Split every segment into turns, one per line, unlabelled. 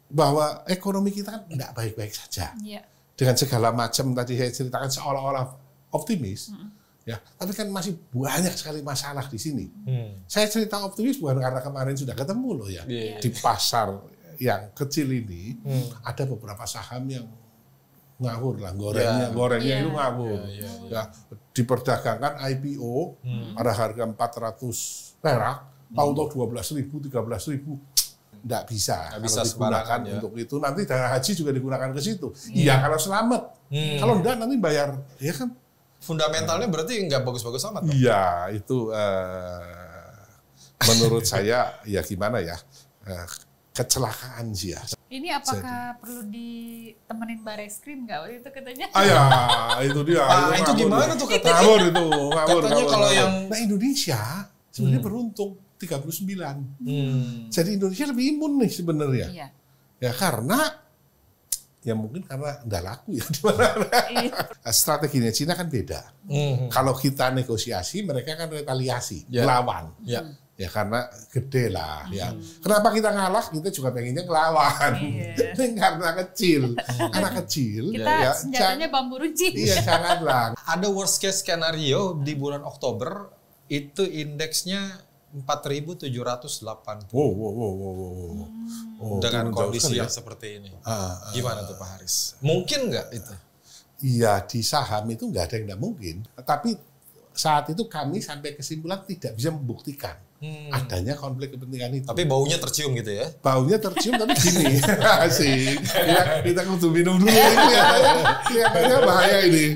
bahwa ekonomi kita kan nggak baik-baik saja.
Iya.
Dengan segala macam tadi saya ceritakan seolah-olah optimis, ya, tapi kan masih banyak sekali masalah di sini. Saya cerita optimis bukan karena kemarin sudah ketemu loh ya. Di pasar yang kecil ini ada beberapa saham yang ngawur lah, gorengnya itu ngawur. Ya, diperdagangkan IPO pada harga 400 perak, tahu-tahu 12.000, 13.000. Nggak bisa kalau digunakan untuk itu. Nanti dana haji juga digunakan ke situ. Iya kalau selamat. Kalau enggak nanti bayar, ya kan.
Fundamentalnya berarti nggak bagus-bagus amat.
Iya, itu menurut saya ya gimana ya, kecelakaan sih ya.
Ini apakah perlu ditemenin Bareskrim nggak waktu itu katanya?
Ya, itu dia.
Itu gimana tuh katanya?
Ngawur itu,
Katanya kalau yang
Indonesia sebenarnya beruntung 39. Jadi Indonesia lebih imun nih sebenarnya.
Iya.
Ya karena ya mungkin karena nggak laku ya di mana-mana. Strateginya Cina kan beda. Kalau kita negosiasi, mereka kan retaliasi, melawan. Ya karena gede lah. Ya. Kenapa kita ngalah? Kita juga pengennya ngelawan. Karena kecil, anak kecil.
Kita senjatanya bambu runcing.
Iya janganlah.
Ada worst case skenario di bulan Oktober itu indeksnya 4.780. Dengan kondisi yang seperti ini. Gimana tuh Pak Haris? Mungkin nggak itu?
Iya, di saham itu nggak ada yang nggak mungkin. Tapi saat itu kami sampai kesimpulan tidak bisa membuktikan adanya konflik kepentingan itu.
Tapi baunya tercium gitu ya?
Baunya tercium tapi gini. Asik. Kita kudu minum dulu. Kelihatannya bahaya ini.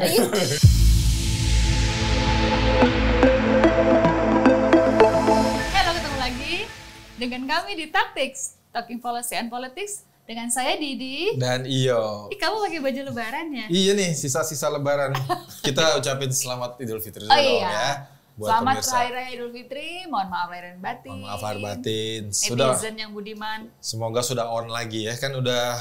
Dengan kami di Tactics, Talking Policy and Politics, dengan saya Didi.
Dan Iyo.
Kamu pakai baju lebaran ya?
Iya nih, sisa-sisa lebaran. Kita ucapin selamat Idul Fitri dulu ya.
Buat selamat Hari Raya Idul Fitri, mohon maaf lahir dan batin.
Mohon maaf lahir batin.
Netizen yang budiman.
Semoga sudah on lagi ya, kan udah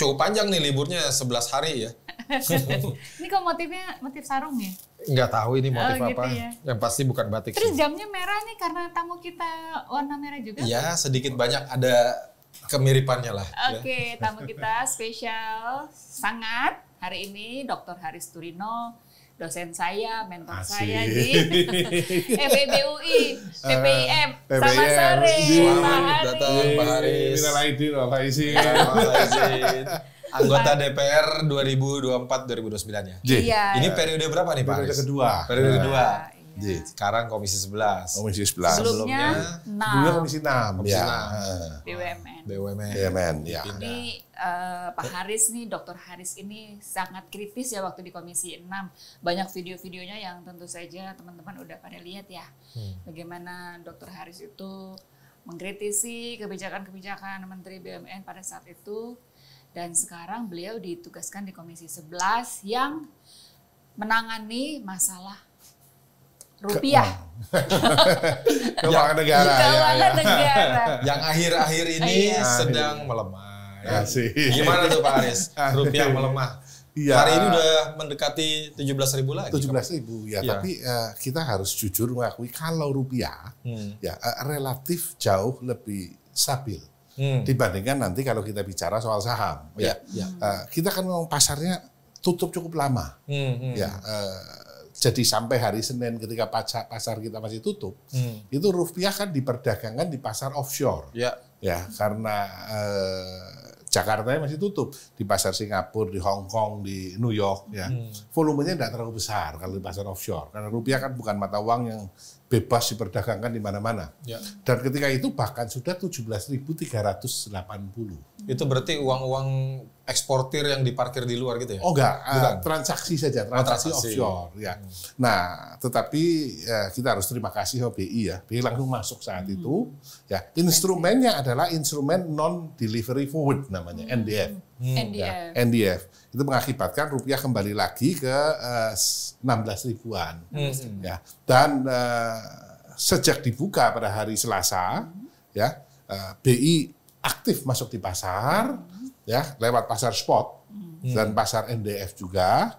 cukup panjang nih liburnya 11 hari ya.
Ini kok motifnya motif sarung ya?
Nggak tahu ini motif apa.
Gitu ya?
Yang pasti bukan batik.
Terus jamnya merah nih karena tamu kita warna merah juga?
Ya sedikit banyak ada kemiripannya lah.
Oke, tamu kita spesial sangat hari ini Dr. Haris Turino, dosen saya, mentor saya di FEBUI, PPIM. Selamat sore,
Selamat datang Pak Haris.
Minal aidin wal faizin.
Anggota DPR 2024-2029 ya?
Iya.
Ini periode berapa nih Pak Haris? Periode kedua.
Iya.
Sekarang Komisi 11.
Komisi 11.
Sebelumnya
Komisi 6.
Ya.
BUMN.
Ya.
Ini Pak Haris nih, Dr. Haris ini sangat kritis ya waktu di Komisi 6. Banyak video-videonya yang tentu saja teman-teman udah pada lihat ya. Bagaimana Dr. Haris itu mengkritisi kebijakan-kebijakan Menteri BUMN pada saat itu. Dan sekarang beliau ditugaskan di Komisi 11 yang menangani masalah rupiah.
Keuangan negara.
Keuangan negara.
Yang akhir-akhir ini sedang melemah. Ya. Gimana tuh Pak Haris? Rupiah melemah.
Ya.
Hari ini udah mendekati 17.000 lagi.
17.000 ya, tapi kita harus jujur mengakui kalau rupiah ya relatif jauh lebih stabil. Dibandingkan nanti kalau kita bicara soal saham, kita kan ngomong pasarnya tutup cukup lama, jadi sampai hari Senin ketika pasar kita masih tutup, itu rupiah kan diperdagangkan di pasar offshore, ya karena Jakarta masih tutup, di pasar Singapura, di Hong Kong, di New York, ya volumenya tidak terlalu besar kalau di pasar offshore, karena rupiah kan bukan mata uang yang bebas diperdagangkan di mana-mana. Dan ketika itu bahkan sudah 17.380.
Itu berarti uang-uang eksportir yang diparkir di luar gitu ya?
Oh enggak, transaksi saja, transaksi offshore. Ya. Nah, tetapi kita harus terima kasih BI ya. BI langsung masuk saat itu. Ya, instrumennya adalah instrumen non-delivery forward namanya, NDF. NDF. Itu mengakibatkan rupiah kembali lagi ke 16 ribuan. Ya. Dan sejak dibuka pada hari Selasa, ya BI aktif masuk di pasar, ya lewat pasar spot dan pasar NDF juga,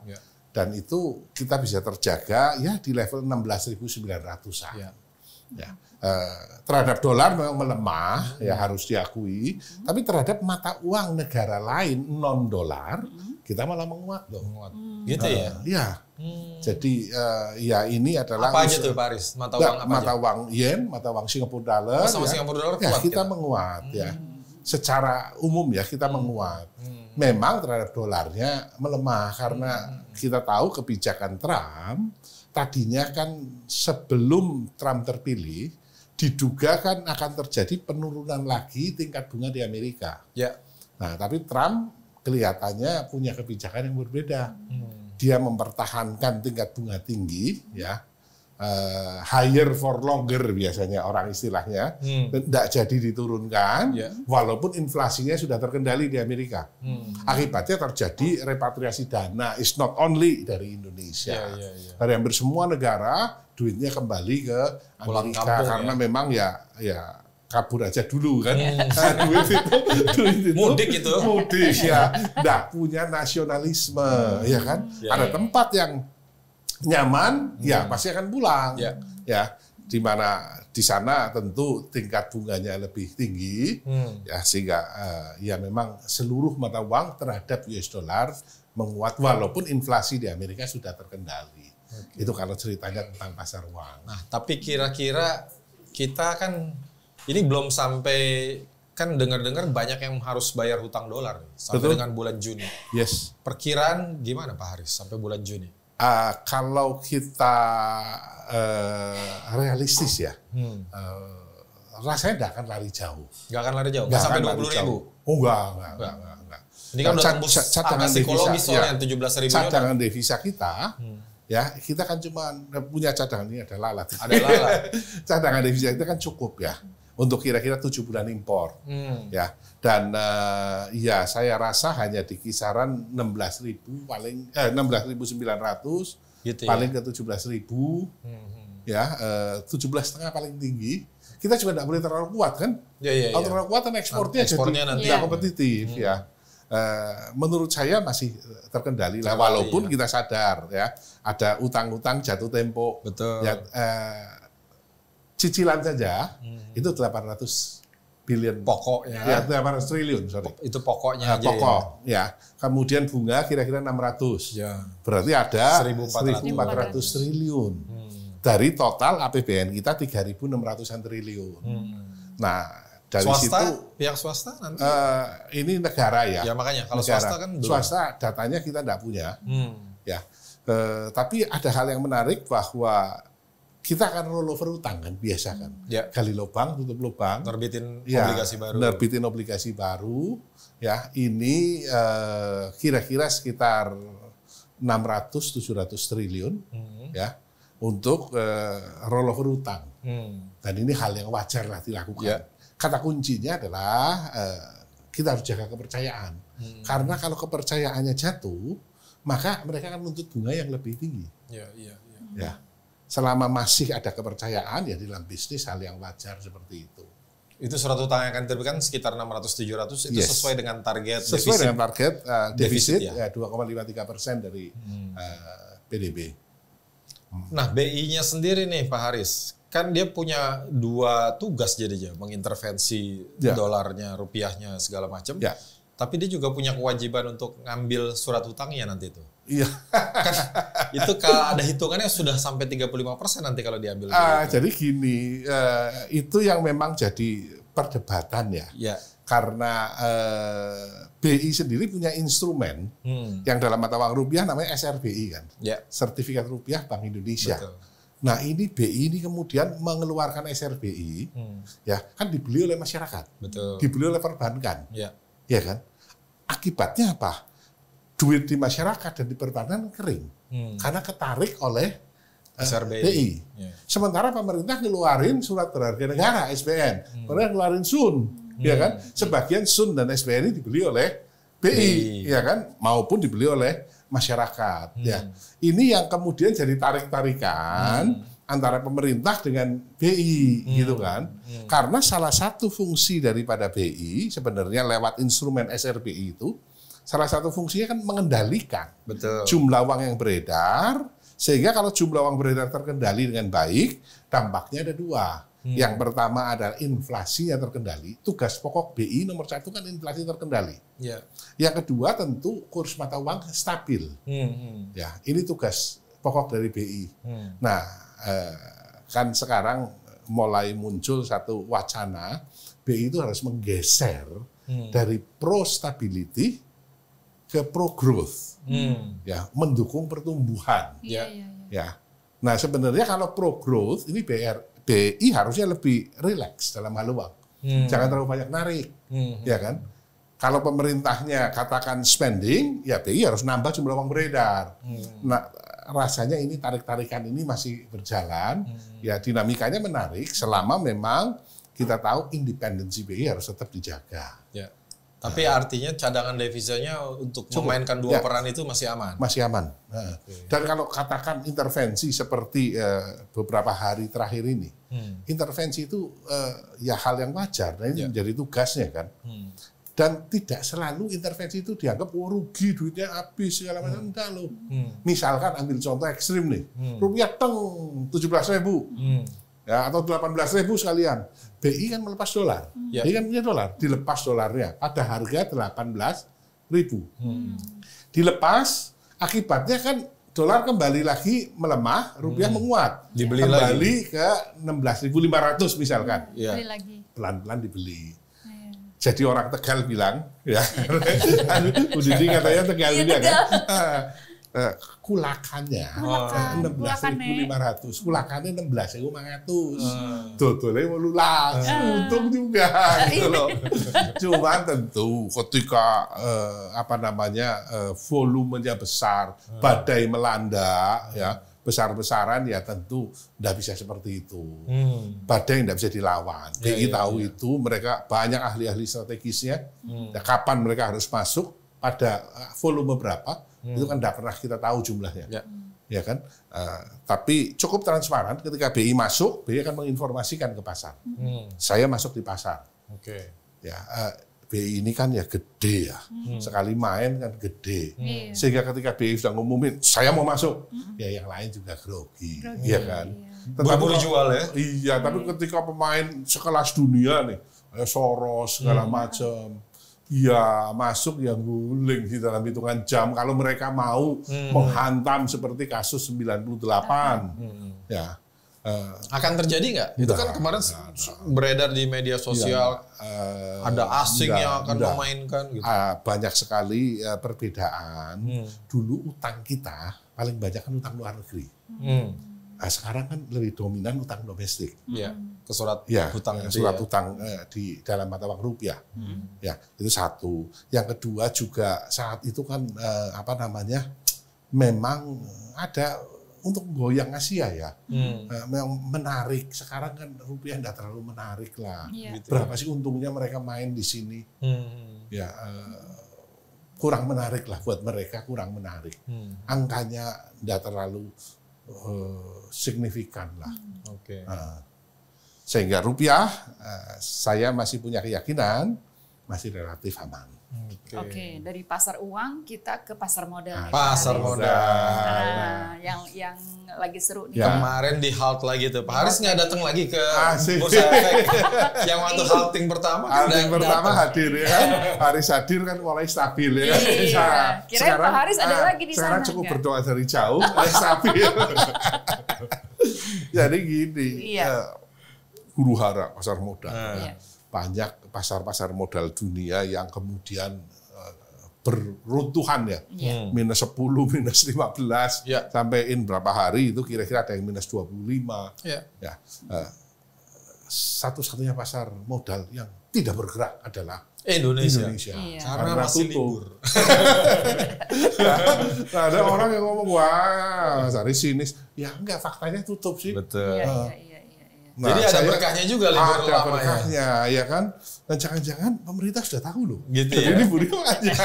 dan itu kita bisa terjaga ya di level 16.900-an. Ya. Terhadap dolar memang melemah, ya harus diakui. Tapi terhadap mata uang negara lain non dolar, kita malah menguat loh.
Gitu ya?
Iya. Jadi ya ini adalah
apa aja tuh Pak Aris? Mata uang apa
mata
aja?
uang yen, mata uang Singapura dollar.
Sama
ya,
Singapura dollar
ya,
kuat
kita menguat ya. Secara umum ya kita menguat. Memang terhadap dolarnya melemah karena kita tahu kebijakan Trump tadinya kan sebelum Trump terpilih diduga kan akan terjadi penurunan lagi tingkat bunga di Amerika.
Ya.
Nah, tapi Trump kelihatannya punya kebijakan yang berbeda. Dia mempertahankan tingkat bunga tinggi, ya, higher for longer biasanya orang istilahnya, tidak jadi diturunkan, walaupun inflasinya sudah terkendali di Amerika. Akibatnya terjadi repatriasi dana, is not only dari Indonesia, dari hampir semua negara duitnya kembali ke Amerika karena memang ya kabur aja dulu kan. duit itu
mudik
ya, nggak punya nasionalisme, ya kan. Ada tempat yang nyaman, ya pasti akan pulang, ya. Di mana di sana tentu tingkat bunganya lebih tinggi, ya sehingga ya memang seluruh mata uang terhadap US dollar menguat walaupun inflasi di Amerika sudah terkendali. Itu kalau ceritanya tentang pasar uang.
Nah, tapi kira-kira kita kan ini belum sampai, kan dengar-dengar banyak yang harus bayar hutang dolar sampai dengan bulan Juni.
Yes.
Perkiraan gimana Pak Haris sampai bulan Juni?
Kalau kita realistis ya, rasanya nggak akan lari jauh.
Nggak akan lari jauh? Nggak sampai 20.000?
Oh, enggak.
Ini kan udah tembus angka psikologis soalnya 17.000.
Cadangan devisa kita, ya kita kan cuma punya cadangan ini ada lalat.
Ada lalat.
Cadangan devisa itu kan cukup ya untuk kira-kira 7 bulan impor, ya. Dan ya saya rasa hanya di kisaran 16.000 paling 16.900 gitu, paling ke 17.000, ya 17,5 paling tinggi. Kita juga tidak boleh terlalu kuat kan? Kalau terlalu kuat kan ekspornya jadi tidak kompetitif, ya. Menurut saya masih terkendali lah, walaupun kita sadar ya ada utang-utang jatuh tempo.
Betul.
Ya, cicilan saja itu 800 billion
pokoknya.
Ya, 800 triliun, sorry.
Itu pokoknya aja.
Pokok, ya. Kemudian bunga kira-kira 600.
Ya.
Berarti ada
1.400
triliun. Dari total APBN kita 3.600-an triliun. Nah, dari
swasta,
situ
pihak swasta nanti
ini negara ya.
Ya makanya kalau negara. Swasta kan belum.
Swasta datanya kita tidak punya. Ya. Tapi ada hal yang menarik bahwa kita akan rollover utang kan biasa kan.
Ya.
Gali lubang, tutup lubang.
Nerbitin obligasi baru.
Nerbitin obligasi baru. Ya, ini kira-kira sekitar 600-700 triliun ya untuk rollover utang. Dan ini hal yang wajar lah dilakukan. Ya. Kata kuncinya adalah kita harus jaga kepercayaan. Karena kalau kepercayaannya jatuh, maka mereka akan menuntut bunga yang lebih tinggi. Ya. Selama masih ada kepercayaan ya di dalam bisnis hal yang wajar seperti itu.
Itu surat utang yang akan diterbitkan sekitar 600-700 itu sesuai dengan target
sesuai dengan target defisit ya 2,53% dari PDB.
Nah, BI-nya sendiri nih Pak Haris, kan dia punya dua tugas jadinya, mengintervensi dolarnya, rupiahnya segala macam. Ya. Tapi dia juga punya kewajiban untuk ngambil surat hutangnya nanti itu.
Iya.
Kan itu kalau ada hitungannya sudah sampai 35% nanti kalau diambil.
Jadi gini, itu yang memang jadi perdebatan ya. Karena BI sendiri punya instrumen yang dalam mata uang rupiah namanya SRBI kan. Sertifikat Rupiah Bank Indonesia. Betul. Nah ini BI ini kemudian mengeluarkan SRBI, ya kan dibeli oleh masyarakat, dibeli oleh perbankan, ya kan. Akibatnya apa? Duit di masyarakat dan di perbankan kering, karena ketarik oleh BI. Sementara pemerintah ngeluarin surat berharga negara (SBN), kemudian ngeluarin SUN, ya kan. Sebagian SUN dan SBN ini dibeli oleh BI, ya kan, maupun dibeli oleh masyarakat. Ya, ini yang kemudian jadi tarik-tarikan antara pemerintah dengan BI, gitu kan? Karena salah satu fungsi daripada BI sebenarnya lewat instrumen SRBI itu, salah satu fungsinya kan mengendalikan jumlah uang yang beredar Sehingga kalau jumlah uang beredar terkendali dengan baik, dampaknya ada dua. Yang pertama adalah inflasi yang terkendali. Tugas pokok BI nomor 1 kan inflasi terkendali. Yang kedua tentu kurs mata uang stabil. Ya, ini tugas pokok dari BI. Nah, kan sekarang mulai muncul satu wacana BI itu harus menggeser dari pro stability ke pro growth. Ya, mendukung pertumbuhan. Ya. Nah, sebenarnya kalau pro growth ini BI harusnya lebih rileks dalam hal uang. Jangan terlalu banyak narik. Ya kan? Kalau pemerintahnya katakan spending, ya BI harus nambah jumlah uang beredar. Nah, rasanya ini tarik-tarikan ini masih berjalan. Ya, dinamikanya menarik selama memang kita tahu independensi BI harus tetap dijaga.
Ya. Tapi artinya cadangan devisanya untuk memainkan dua peran itu masih aman?
Masih aman. Dan kalau katakan intervensi seperti beberapa hari terakhir ini, intervensi itu ya hal yang wajar. Nah, ini menjadi tugasnya kan. Dan tidak selalu intervensi itu dianggap rugi, duitnya habis, segala macam. Enggak loh. Misalkan ambil contoh ekstrim nih, rupiah 17.000. Ya, atau 18.000 sekalian. BI kan melepas dolar. BI kan punya dolar, dilepas dolarnya pada harga 18.000. Dilepas, akibatnya kan dolar kembali lagi melemah, rupiah menguat.
Dibeli
kembali
lagi
ke 16.500 misalkan.
Beli lagi.
Pelan-pelan dibeli. Jadi orang Tegal bilang, ya, Bu Didi katanya Tegal ini kan. Kulakannya 16.500, kulakannya 16.500, dodolnya melulas, untung juga gitu loh. Cuma tentu ketika volumenya besar, badai melanda, ya besar-besaran ya tentu tidak bisa seperti itu. Badai tidak bisa dilawan. BI tahu itu, mereka banyak ahli-ahli strategisnya. Ya, kapan mereka harus masuk pada volume berapa? Itu kan tidak pernah kita tahu jumlahnya, ya kan? Tapi cukup transparan ketika BI masuk, BI akan menginformasikan ke pasar. Saya masuk di pasar. Ya, BI ini kan ya gede ya, sekali main kan gede. Sehingga ketika BI sudah ngumumin, saya mau masuk, ya yang lain juga grogi, ya kan?
Buru-buru jual ya?
Iya, tapi ketika pemain sekelas dunia nih, Soros segala macam. Ya masuk yang guling di dalam hitungan jam kalau mereka mau menghantam seperti kasus 98 ya
akan terjadi nggak? Itu kan kemarin beredar di media sosial ada asing yang akan memainkan gitu.
Banyak sekali perbedaan. Dulu utang kita paling banyak kan utang luar negeri. Nah, sekarang kan lebih dominan utang domestik.
Ke surat hutang.
Surat hutang di dalam mata uang rupiah. Ya, itu satu. Yang kedua juga saat itu kan memang ada untuk goyang Asia ya. Memang menarik. Sekarang kan rupiah tidak terlalu menarik lah. Berapa sih untungnya mereka main di sini? Ya, kurang menarik lah buat mereka, kurang menarik. Angkanya tidak terlalu signifikan lah. Sehingga rupiah saya masih punya keyakinan masih relatif aman.
Oke, dari pasar uang kita ke pasar modal.
Pasar modal.
Yang lagi seru nih.
Kemarin di halt lagi tuh. Pak Haris nggak datang lagi ke Bursa Efek. Yang waktu halting pertama.
Halting pertama hadir ya kan. Haris hadir kan mulai stabil ya kan.
Kirain Pak Haris ada lagi di sana.
Sekarang cukup berdoa dari jauh, stabil. Jadi gini, huru-hara pasar modal. Banyak pasar-pasar modal dunia yang kemudian beruntuhan ya, minus 10, minus 15, sampai berapa hari itu kira-kira ada yang minus 25. Ya, satu-satunya pasar modal yang tidak bergerak adalah Indonesia.
Karena masih libur.
Nah, ada orang yang ngomong, wah, Sari sinis. Ya enggak, faktanya tutup sih.
Betul.
Nah,
jadi ada berkahnya juga libur
ada
lama
berkahnya, ya kan? Dan jangan-jangan pemerintah sudah tahu loh.
Gitu
ya. Jadi libur aja.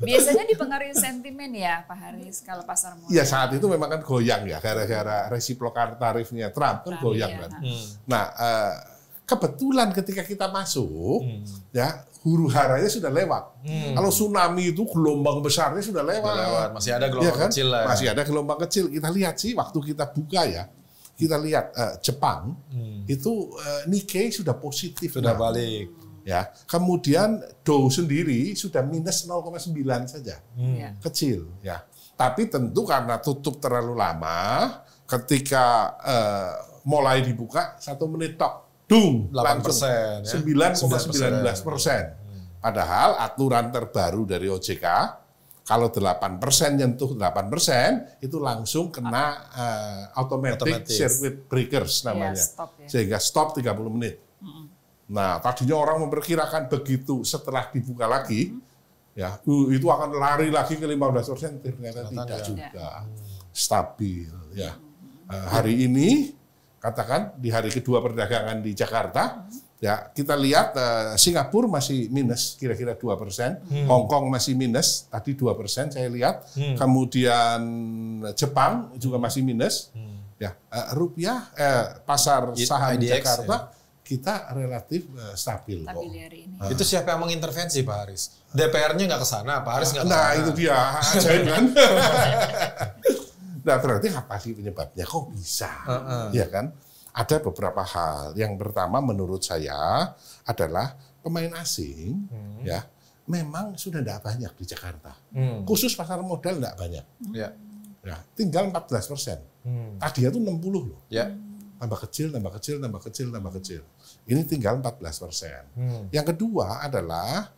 Biasanya dipengaruhi sentimen ya Pak Haris kalau pasar modal.
Iya, saat itu memang kan goyang ya, gara-gara resiprokal tarifnya Trump kan goyang kan. Nah, kebetulan ketika kita masuk, ya huru haranya sudah lewat. Kalau tsunami itu gelombang besarnya sudah lewat.
Masih ada gelombang kecil lah.
Masih ada gelombang kecil. Kita lihat sih waktu kita buka ya, kita lihat Jepang itu Nikkei sudah positif.
Sudah balik.
Ya, kemudian Dow sendiri sudah minus 0,9 saja. Kecil ya. Tapi tentu karena tutup terlalu lama, ketika mulai dibuka 1 menit tok.
8%,
9,19%. Padahal aturan terbaru dari OJK, kalau 8% nyentuh 8%, itu langsung kena automatic circuit breakers namanya. Sehingga stop 30 menit. Nah, tadinya orang memperkirakan begitu setelah dibuka lagi, ya itu akan lari lagi ke 15%, ternyata tidak juga. Stabil. Ya. Hari ini, katakan di hari kedua perdagangan di Jakarta, ya kita lihat Singapura masih minus kira-kira 2%, Hong Kong masih minus tadi 2% saya lihat, kemudian Jepang juga masih minus, ya rupiah pasar saham di Jakarta kita relatif stabil.
Itu siapa yang mengintervensi Pak Haris? DPR-nya nggak ke sana, Pak Haris nggak ke sana.
Nah itu dia, ajaib kan? Nah, berarti apa sih penyebabnya? Kok bisa? Ya kan? Ada beberapa hal. Yang pertama menurut saya adalah pemain asing, ya, memang sudah tidak banyak di Jakarta. Khusus pasar modal tidak banyak. Ya, tinggal 14%. Tadinya itu 60 loh. Ya. Tambah kecil, tambah kecil, tambah kecil, tambah kecil. Ini tinggal 14%. Yang kedua adalah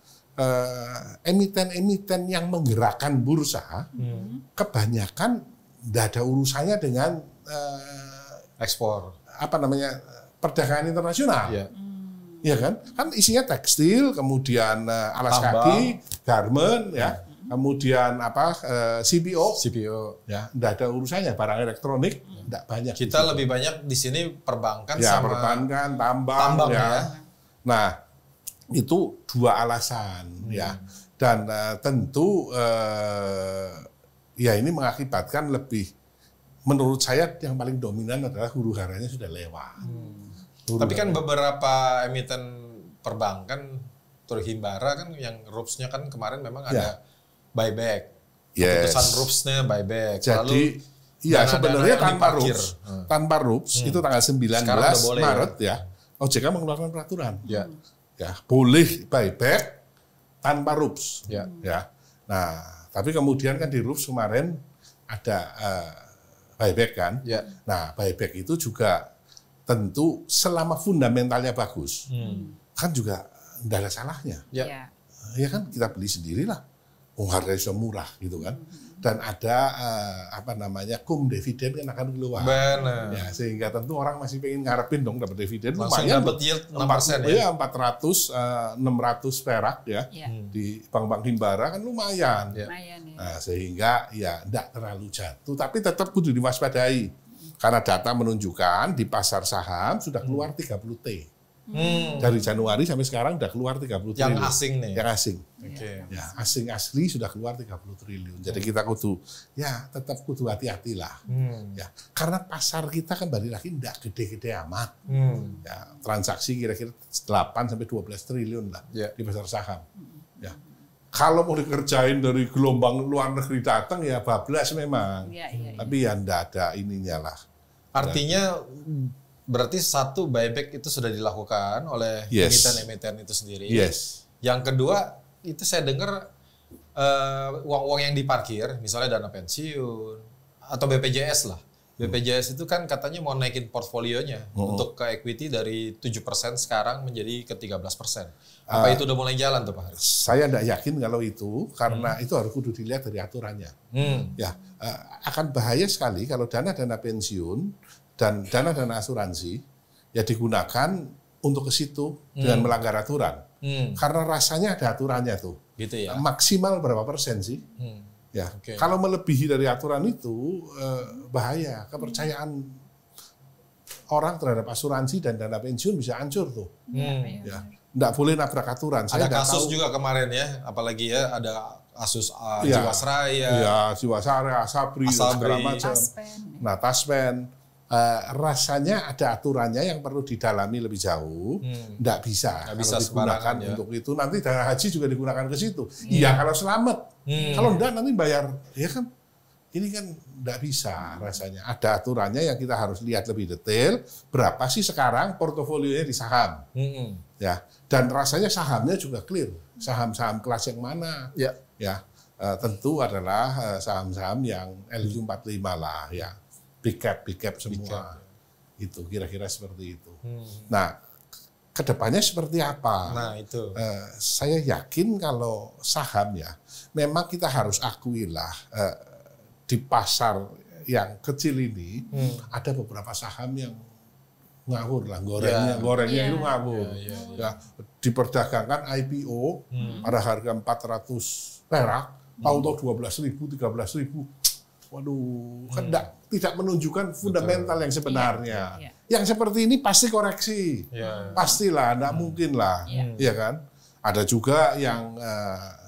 emiten-emiten yang menggerakkan bursa, kebanyakan tidak ada urusannya dengan
ekspor,
perdagangan internasional, ya kan? Kan isinya tekstil, kemudian alas kaki, garment, ya, kemudian CPO, ya, tidak ada urusannya. Barang elektronik tidak banyak.
Kita lebih banyak di sini perbankan,
ya,
sama
perbankan, tambang ya. Nah, itu dua alasan, ya, dan tentu ya ini mengakibatkan menurut saya yang paling dominan adalah huru haranya sudah lewat.
Tapi kan beberapa emiten perbankan Himbara kan yang RUPS-nya kan kemarin memang ada buyback. Keputusan RUPS-nya buyback.
Jadi iya sebenarnya tanpa RUPS itu tanggal 19 Maret ya OJK mengeluarkan peraturan. Ya, boleh buyback tanpa RUPS. Ya. Nah, tapi kemudian kan di RUPS kemarin ada buyback kan. Ya. Nah, buyback itu juga tentu selama fundamentalnya bagus, kan juga tidak ada salahnya. Ya. Ya kan kita beli sendirilah, harganya sudah murah gitu kan. Dan ada cum dividen kan akan keluar.
Benar.
Ya, sehingga tentu orang masih pengen ngarepin dong dapat dividen.
Langsung dapat yield 6%
ya. 400, 600 perak ya. Di bank-bank Himbara kan lumayan. Ya. Nah, sehingga ya tidak terlalu jatuh. Tapi tetap kudu diwaspadai. Karena data menunjukkan di pasar saham sudah keluar 30T. Dari Januari sampai sekarang sudah keluar 30 triliun.
Yang asing nih?
Yang asing. Ya, asing asli sudah keluar 30 triliun. Jadi kita tetap kudu hati-hatilah. Ya, karena pasar kita kan balik lagi tidak gede-gede amat. Ya, transaksi kira-kira 8 sampai 12 triliun lah di pasar saham. Ya. Kalau mau dikerjain dari gelombang luar negeri datang ya bablas memang. Tapi ya tidak ada ininya lah.
Artinya berarti satu buyback itu sudah dilakukan oleh emiten-emiten itu sendiri. Yang kedua itu saya dengar uang-uang yang diparkir, misalnya dana pensiun atau BPJS lah. BPJS itu kan katanya mau naikin portfolionya untuk ke equity dari 7% sekarang menjadi ke 13%. Apa itu udah mulai jalan tuh Pak Haris?
Saya tidak yakin kalau itu, karena itu harus kudu dilihat dari aturannya. Ya, akan bahaya sekali kalau dana-dana pensiun dan dana-dana asuransi ya digunakan untuk ke situ dengan melanggar aturan. Karena rasanya ada aturannya tuh.
Gitu ya.
Maksimal berapa persen sih? Ya, kalau melebihi dari aturan itu bahaya. Kepercayaan orang terhadap asuransi dan dana pensiun bisa hancur tuh. Ya, nggak boleh nabrak aturan.
Ada kasus juga kemarin ya, apalagi ya ada kasus Jiwasraya.
Iya, Jiwasraya, Asabri, segala macam. Nah, Taspen. rasanya ada aturannya yang perlu didalami lebih jauh. Nggak bisa digunakan ya. Untuk itu. Nanti dana haji juga digunakan ke situ. Iya kalau selamat. Kalau enggak nanti bayar. Ya kan ini kan nggak bisa rasanya. Ada aturannya yang kita harus lihat lebih detail. Berapa sih sekarang portofolionya di saham? Ya. Dan rasanya sahamnya juga clear. Saham-saham kelas yang mana? Ya. Tentu adalah saham-saham yang LQ45 lah ya. Big cap semua. Itu kira-kira seperti itu. Nah, kedepannya seperti apa?
Nah, itu.
Saya yakin kalau saham ya, memang kita harus akuilah di pasar yang kecil ini ada beberapa saham yang ngawur lah, gorengnya itu ngawur. Ya, diperdagangkan IPO pada harga 400 perak, tahu-tahu 12.000, 13.000. Waduh, kan tidak menunjukkan fundamental yang sebenarnya. Yang seperti ini pasti koreksi, pastilah, tidak mungkin lah, ya kan? Ada juga yang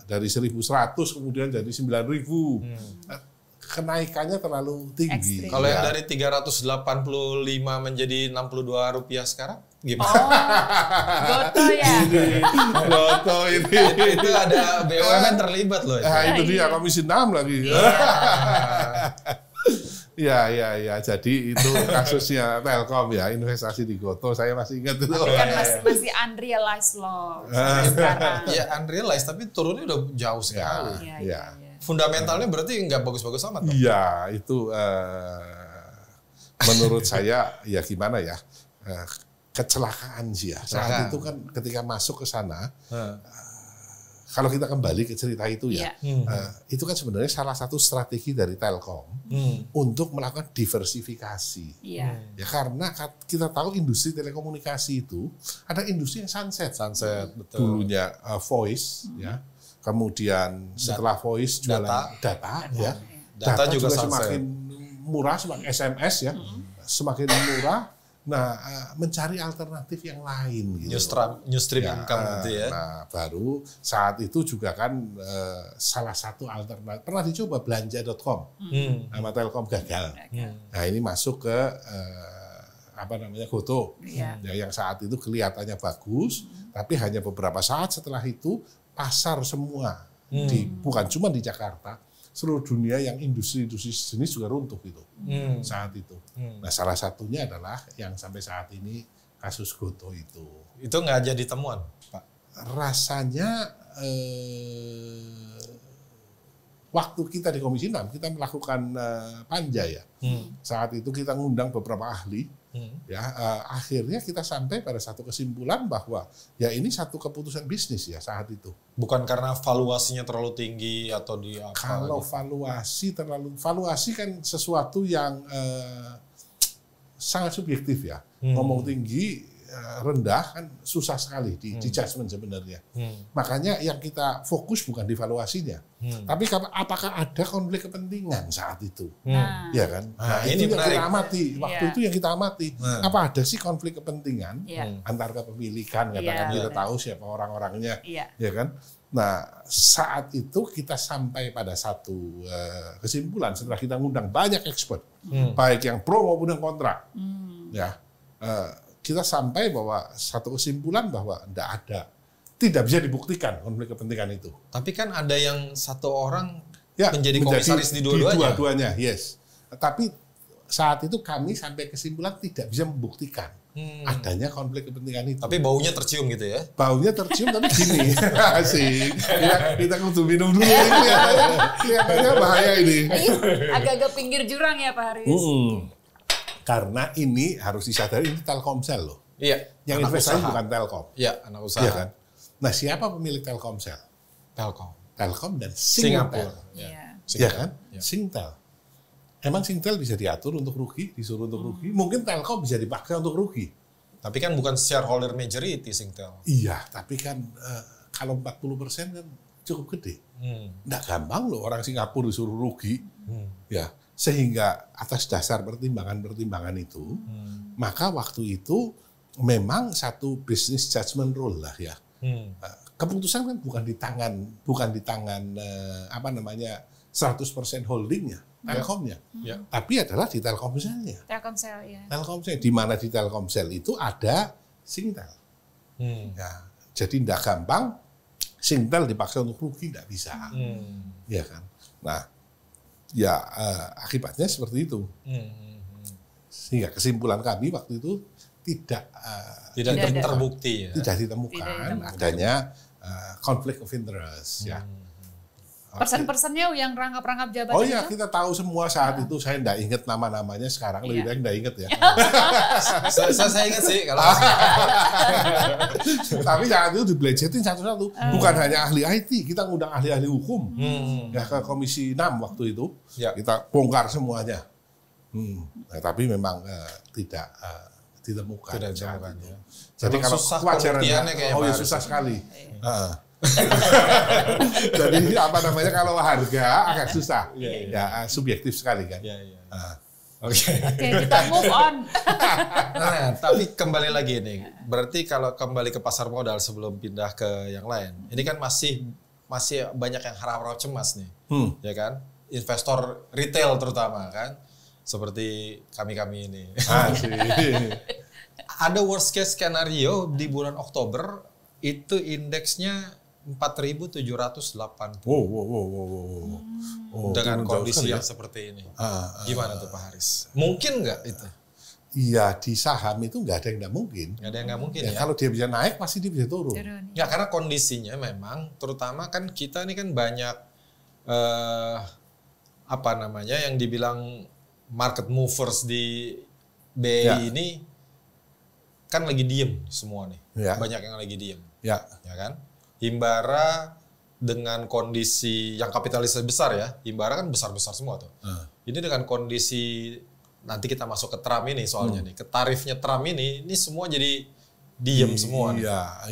dari 1.100 kemudian jadi 9.000. Kenaikannya terlalu tinggi.
Kalau yang dari 385 menjadi 62 rupiah sekarang, gimana?
Goto ya.
Goto ini.
Itu ada BUMN terlibat loh.
Nah, itu dia Komisi 6 lagi. Ya. Jadi itu kasusnya Telkom ya, investasi di Goto. Saya masih ingat itu.
Tapi kan masih unrealized loh sekarang.
Ya unrealized, tapi turunnya udah jauh sekali.
Iya.
Fundamentalnya berarti nggak bagus-bagus amat dong?
Iya, itu menurut saya ya gimana ya, kecelakaan sih ya. Saat itu kan ketika masuk ke sana, kalau kita kembali ke cerita itu ya, itu kan sebenarnya salah satu strategi dari Telkom untuk melakukan diversifikasi. Ya karena kita tahu industri telekomunikasi itu ada industri yang sunset betul. Dulunya voice ya. Kemudian setelah voice jualan data ya. Data juga semakin murah, semakin SMS ya. Semakin murah. Nah, mencari alternatif yang lain gitu.
New stream income gitu ya.
Nah, baru saat itu juga kan salah satu alternatif pernah dicoba belanja.com. Sama Telkom gagal. Nah, ini masuk ke Goto. Ya, yang saat itu kelihatannya bagus, tapi hanya beberapa saat setelah itu pasar semua bukan cuma di Jakarta, seluruh dunia yang industri-industri jenis juga runtuh itu saat itu. Nah, salah satunya adalah yang sampai saat ini kasus Goto itu.
Itu nggak jadi temuan, Pak?
Rasanya waktu kita di Komisi 6 kita melakukan panja ya. Saat itu kita ngundang beberapa ahli. Ya, akhirnya kita sampai pada satu kesimpulan bahwa ya ini satu keputusan bisnis ya saat itu.
Bukan karena valuasinya terlalu tinggi atau di apa?
Kalau valuasi kan sesuatu yang sangat subjektif ya. Ngomong tinggi rendah kan susah sekali di judgment sebenarnya. Makanya yang kita fokus bukan di valuasinya, tapi apakah ada konflik kepentingan saat itu, ya kan? Nah, itu yang kita amati waktu itu yang kita amati. Apa ada sih konflik kepentingan antar kepemilikan? Katakan kita tahu siapa orang-orangnya, ya kan? Nah, saat itu kita sampai pada satu kesimpulan setelah kita ngundang banyak expert, baik yang pro maupun yang kontra, ya. Kita sampai bahwa satu kesimpulan bahwa tidak bisa dibuktikan konflik kepentingan itu.
Tapi kan ada yang satu orang menjadi komisaris di dua-duanya.
Yes. Tapi saat itu kami sampai kesimpulan tidak bisa membuktikan adanya konflik kepentingan itu.
Tapi baunya tercium gitu ya?
Baunya tercium tapi gini. Asik. Kita kudu minum dulu. Kelihatannya bahaya ini.
Agak-agak pinggir jurang ya Pak Haris.
Karena ini harus disadari ini Telkomsel loh.
Iya.
Yang investasi bukan Telkom.
Iya, anak usaha.
Iya kan? Nah, siapa pemilik Telkomsel? Telkom dan Singapura. Iya kan? Ya. Singtel. Emang Singtel bisa diatur untuk rugi, disuruh untuk rugi. Mungkin Telkom bisa dipakai untuk rugi.
Tapi kan bukan shareholder majority Singtel.
Iya, tapi kan kalau 40% kan cukup gede. Nggak gampang loh orang Singapura disuruh rugi. Ya. Sehingga atas dasar pertimbangan-pertimbangan itu, maka waktu itu memang satu business judgment rule lah ya. Keputusan kan bukan di tangan 100% holdingnya, Telkomnya. Tapi adalah di Telkomselnya.
Telkomsel, ya.
Telkomsel, di mana di Telkomsel itu ada Singtel. Ya, jadi tidak gampang Singtel dipaksa untuk rugi, tidak bisa. Ya kan. Nah, ya akibatnya seperti itu. Sehingga kesimpulan kami waktu itu tidak
terbukti, ya.
Tidak ditemukan adanya konflik of interest, ya.
Persen-persennya yang rangkap-rangkap jabatan.
Oh iya, kita tahu semua saat itu. Saya tidak ingat nama-namanya sekarang, lebih baik tidak ingat ya.
Saya ingat sih kalau.
Tapi saat itu dibelejetin satu-satu. Bukan hanya ahli IT, kita ngundang ahli-ahli hukum ya ke Komisi 6 waktu itu. Kita bongkar semuanya. Nah, tapi memang tidak ditemukan.
Tidak ditemukan, ya.
Jadi kalau kewajarannya, susah sekali. Jadi apa namanya, kalau harga agak susah, ya subjektif sekali kan.
Oke,
kita move on.
Nah, tapi kembali lagi nih, berarti kalau kembali ke pasar modal sebelum pindah ke yang lain, ini kan masih banyak yang harap-harap cemas nih, ya kan? Investor retail terutama kan, seperti kami ini. Ada worst case skenario di bulan Oktober itu indeksnya 4.780. Dengan kondisi yang seperti ini. Gimana tuh Pak Haris? Mungkin nggak itu?
Iya, di saham itu nggak ada yang nggak mungkin.
Nggak ada yang nggak mungkin ya.
Kalau dia bisa naik, pasti dia bisa turun.
Ya, karena kondisinya memang, terutama kan kita ini kan banyak apa namanya yang dibilang market movers di BI ini kan lagi diem semua nih. Banyak yang lagi diem. Ya kan? Himbara dengan kondisi yang kapitalisasi besar ya, Himbara kan besar-besar semua tuh. Ini dengan kondisi nanti kita masuk ke Trump ini soalnya nih, ke tarifnya Trump ini semua jadi diem semua.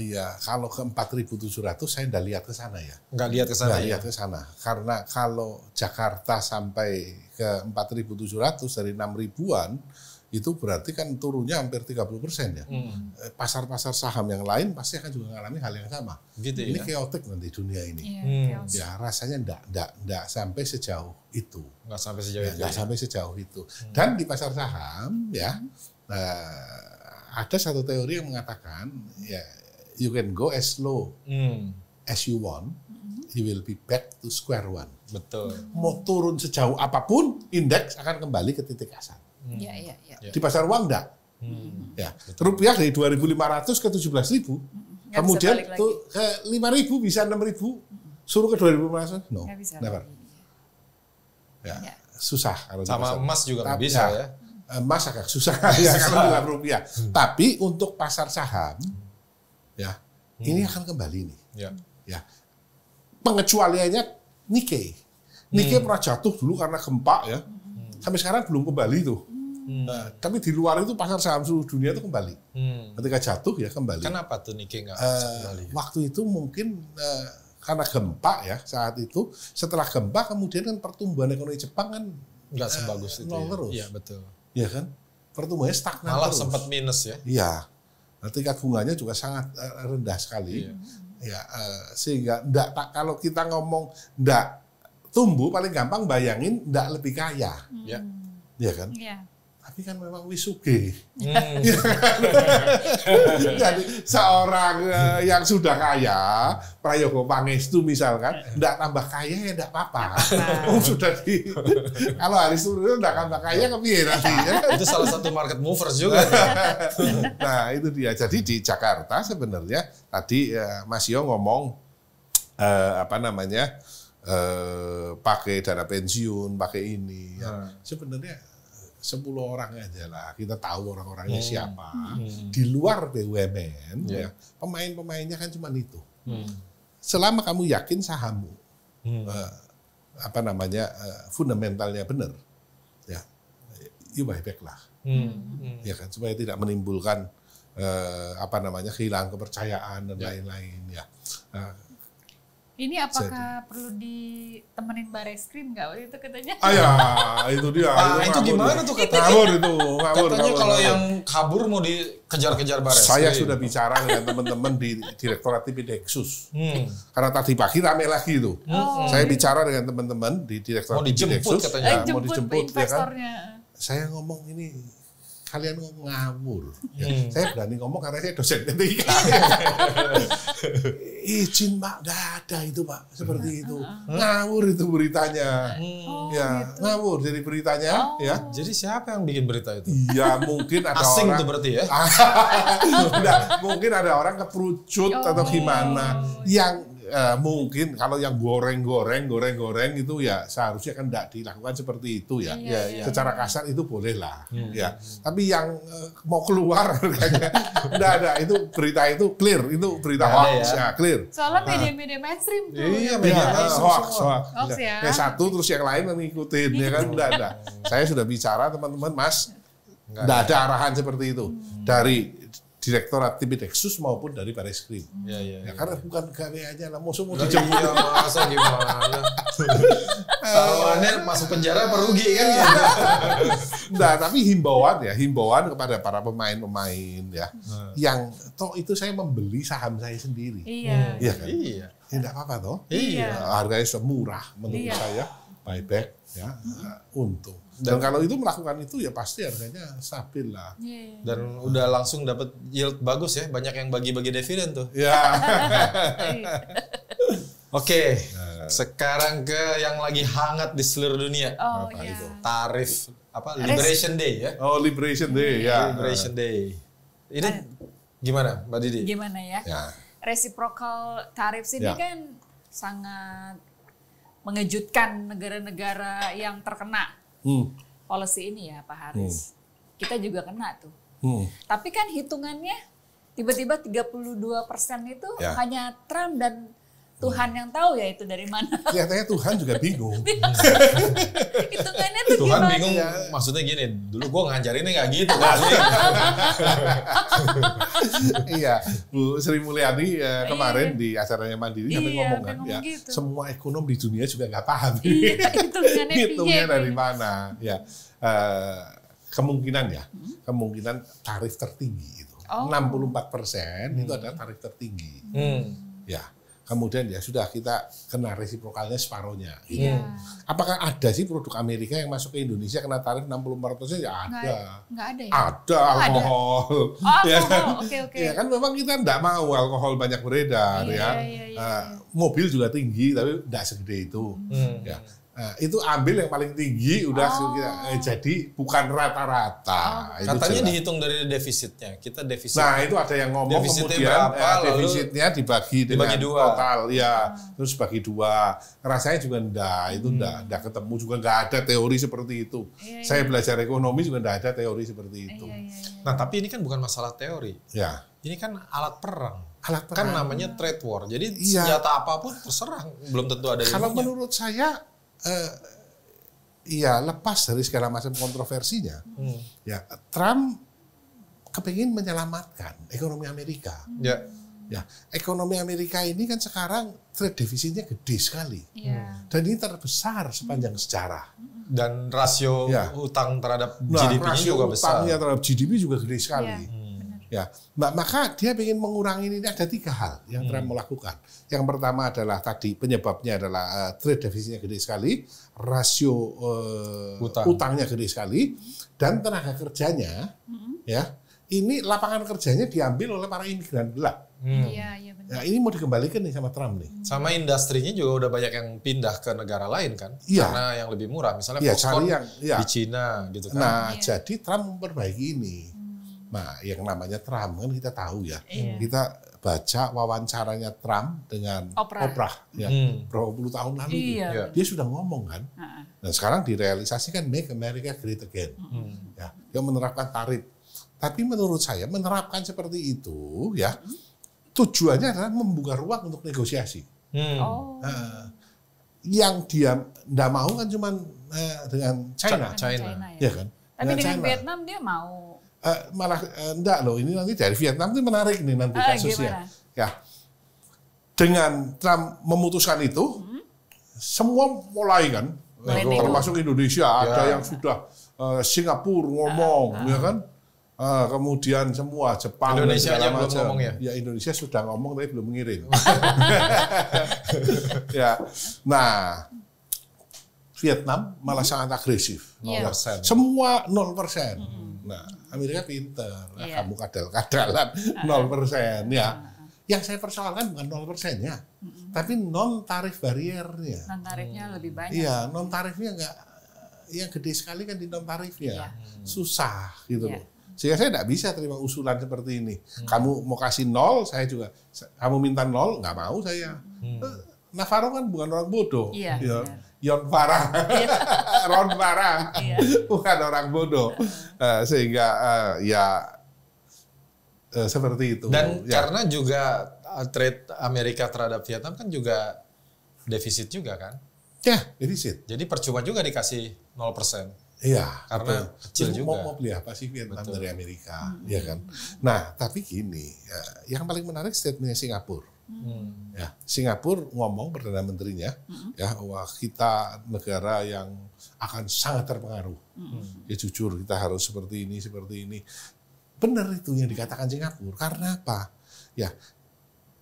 Iya. Kalau ke 4.700 saya nggak lihat ke sana ya.
Nggak lihat ke sana.
Lihat ke sana. Karena kalau Jakarta sampai ke 4.700 dari 6.000-an, itu berarti kan turunnya hampir 30% ya. Pasar-pasar saham yang lain pasti akan juga mengalami hal yang sama.
Gitu,
ini chaotic nanti dunia ini. Ya rasanya enggak sampai sejauh itu.
Enggak sampai sejauh itu.
Enggak sampai sejauh itu. Dan di pasar saham ya ada satu teori yang mengatakan ya you can go as low as you want, you will be back to square one.
Betul.
Mau turun sejauh apapun, indeks akan kembali ke titik asal. Di pasar uang enggak. Ya. Rupiah dari 2.500 ke 17.000, kemudian tuh ke 5.000 bisa 6.000, suruh ke 2.500, no, never. Ya. Susah kalau
sama emas juga nggak bisa ya.
Emas agak susah ya kalau dalam rupiah. Tapi untuk pasar saham, ya ini akan kembali nih. Ya. Pengecualiannya Nikkei. Nikkei pernah jatuh dulu karena gempa ya. Sampai sekarang belum kembali tuh. Tapi di luar itu pasar saham seluruh dunia itu kembali. Ketika jatuh ya kembali.
Kenapa tuh Nikkei nggak kembali?
Waktu itu mungkin karena gempa ya saat itu. Setelah gempa kemudian kan pertumbuhan ekonomi Jepang kan
nggak sebagus itu.
Nol terus.
Iya betul.
Iya kan? Pertumbuhannya stagnan
malah
terus.
Sempat minus ya.
Iya. Tingkat bunganya juga sangat rendah sekali. Ya sehingga kalau kita ngomong enggak tumbuh, paling gampang bayangin enggak lebih kaya. Iya kan? Iya. Tapi kan memang wisuge. Jadi seorang yang sudah kaya, Prayogo Pangestu misalkan, enggak tambah kaya ya enggak apa-apa. Sudah kalau Haris turun enggak tambah kaya kepiye nanti.
Itu salah satu market movers juga.
Nah, itu dia. Jadi di Jakarta sebenarnya tadi Mas Yo ngomong pakai dana pensiun, pakai ini. Sebenarnya 10 orang aja lah, kita tahu orang-orangnya siapa. Di luar BUMN, ya, pemain-pemainnya kan cuma itu. Selama kamu yakin sahammu, fundamentalnya benar, ya, you buy back lah, ya kan, supaya tidak menimbulkan kehilangan kepercayaan dan lain-lain, ya.
Ini apakah perlu ditemenin Bareskrim nggak waktu itu katanya?
Ya, itu dia.
Itu gimana tuh katanya? Katanya kalau yang kabur mau dikejar-kejar Bareskrim.
Saya sudah bicara dengan teman-teman di Direktorat Tipideksus. Karena tadi pagi rame lagi itu. Saya bicara dengan teman-teman di Direktorat Tipideksus.
Mau dijemput investornya.
Saya ngomong ini, kalian ngawur. Saya berani ngomong karena saya dosen ketika. Izin Pak, nggak ada itu Pak, seperti itu. Ngawur itu beritanya. Ya, gitu. Ngawur jadi beritanya. Ya.
Jadi siapa yang bikin berita itu?
Ya mungkin ada
asing
orang.
Asing itu berarti ya?
Mungkin ada orang keperucut atau gimana. Yang mungkin kalau yang goreng-goreng itu ya seharusnya kan tidak dilakukan seperti itu ya. Secara kasar itu boleh lah. Ya. Tapi yang mau keluar enggak ada, itu berita itu clear, itu berita hoax ya, clear.
Soalnya media-media mainstream tuh.
Iya, hoax ya. Satu terus yang lain ngikutin ya kan, enggak ada. Saya sudah bicara teman-teman, Mas, enggak ada arahan seperti itu dari Direktorat Tipideksus maupun dari Bareskrim. Ya, karena bukan gaweannya lah, musuh mau dijemput.
Iya, masa gimana? Taruhannya masuk penjara apa rugi kan ya?
Nah, tapi himbauan kepada para pemain-pemain ya. Yang toh itu saya membeli saham saya sendiri. Iya kan? Iya. Tidak apa-apa toh.
Iya.
Harganya semurah menurut saya, buyback ya, untung. Dan kalau itu melakukan itu ya pasti harganya stabil lah.
Dan udah langsung dapat yield bagus ya, banyak yang bagi-bagi dividen tuh.
Ya.
Oke, sekarang ke yang lagi hangat di seluruh dunia.
Itu?
Tarif Liberation Day ya?
Oh, Liberation Day ya.
Liberation Day. Ini gimana, Mbak Didi?
Gimana ya? Reciprocal tarif ini kan sangat mengejutkan negara-negara yang terkena policy ini ya Pak Haris. Kita juga kena tuh. Tapi kan hitungannya tiba-tiba 32% itu hanya Trump dan Tuhan yang tahu ya itu dari mana.
Kelihatannya Tuhan juga bingung.
Hitungannya tuh
Tuhan
gimana?
bingung, maksudnya gini, dulu gue ngajarinnya nggak gitu kali.
Iya, Bu Sri Mulyani kemarin di acaranya Mandiri sampai ngomong kan, ya gitu. Semua ekonom di dunia juga nggak paham. Hitungnya dari mana? Ya, kemungkinan tarif tertinggi itu, 64% itu adalah tarif tertinggi. Ya. Kemudian ya sudah kita kena resiprokalnya separohnya. Gitu. Apakah ada sih produk Amerika yang masuk ke Indonesia kena tarif 64%? Ya ada.
Nggak ada ya?
Ada alkohol.
Oke.
Ya kan memang kita enggak mau alkohol banyak beredar mobil juga tinggi tapi enggak segede itu. Ya. Itu ambil yang paling tinggi udah jadi bukan rata-rata.
Katanya dihitung dari defisitnya. Kita defisit.
Nah, itu ada yang ngomong defisitnya kemudian berapa, defisitnya dibagi dengan total ya, terus bagi 2. Rasanya juga enggak ketemu juga, enggak ada teori seperti itu. Saya belajar ekonomi juga enggak ada teori seperti itu.
Nah, tapi ini kan bukan masalah teori.
Ya.
Ini kan alat perang.
Kan
namanya trade war. Jadi senjata apapun terserah, belum tentu ada.
Kalau menurut saya lepas dari segala macam kontroversinya, ya Trump kepingin menyelamatkan ekonomi Amerika. Ya, ekonomi Amerika ini kan sekarang trade defisitnya gede sekali, dan ini terbesar sepanjang sejarah.
Dan rasio utang terhadap GDP-nya juga besar.
Utangnya terhadap GDP juga gede sekali. Ya, maka dia ingin mengurangi ini. Ada 3 hal yang Trump mau lakukan. Yang pertama adalah tadi penyebabnya adalah trade defisitnya gede sekali, rasio utangnya gede sekali, dan tenaga kerjanya, ya ini lapangan kerjanya diambil oleh para imigran gelap.
Iya benar.
Nah, ini mau dikembalikan nih sama Trump nih.
Sama industrinya juga udah banyak yang pindah ke negara lain kan, karena yang lebih murah. Misalnya Foxconn di Cina gitu kan.
Nah, jadi Trump memperbaiki ini. Nah, yang namanya Trump kan kita tahu ya. Kita baca wawancaranya Trump dengan Oprah ya, berapa puluh tahun lalu. Dia sudah ngomong kan. Dan sekarang direalisasikan Make America Great Again. Ya, dia menerapkan tarif. Tapi menurut saya menerapkan seperti itu ya tujuannya adalah membuka ruang untuk negosiasi. Yang dia tidak mau kan cuma dengan China. Ya kan?
Tapi dengan Vietnam dia mau.
Malah enggak loh, ini nanti dari Vietnam itu menarik nih nanti kasusnya. Ya, dengan Trump memutuskan itu, semua mulai kan, termasuk Indonesia, ada yang sudah Singapura ngomong, ya kan? Kemudian semua Jepang,
Indonesia aja belum ngomong ya?
Ya Indonesia sudah ngomong tapi belum mengirim. Ya, nah Vietnam malah sangat agresif,
0%.
Semua 0%. Nah Amerika pinter, kamu kadal-kadalan 0% ya. Yang saya persoalkan bukan 0% ya, tapi non tarif bariernya.
Non tarifnya lebih banyak.
Iya, non tarifnya enggak, yang gede sekali kan di non tarifnya, susah gitu loh. Sehingga saya tidak bisa terima usulan seperti ini. Kamu mau kasih 0, saya juga. Kamu minta 0, nggak mau saya. Navarro kan bukan orang bodoh.
Iya.
Yon Farah, Ron Farah, bukan orang bodoh. Sehingga seperti itu.
Dan karena juga trade Amerika terhadap Vietnam kan juga defisit juga kan?
Ya, defisit.
Jadi percuma juga dikasih 0%.
Iya,
karena kecil juga.
Mau beli apa sih Vietnam dari Amerika, ya kan? Nah, tapi gini, yang paling menarik statementnya Singapura. Ya, Singapura ngomong Perdana Menterinya, ya, wah kita negara yang akan sangat terpengaruh. Ya jujur kita harus seperti ini. Benar itu yang dikatakan Singapura. Karena apa? Ya,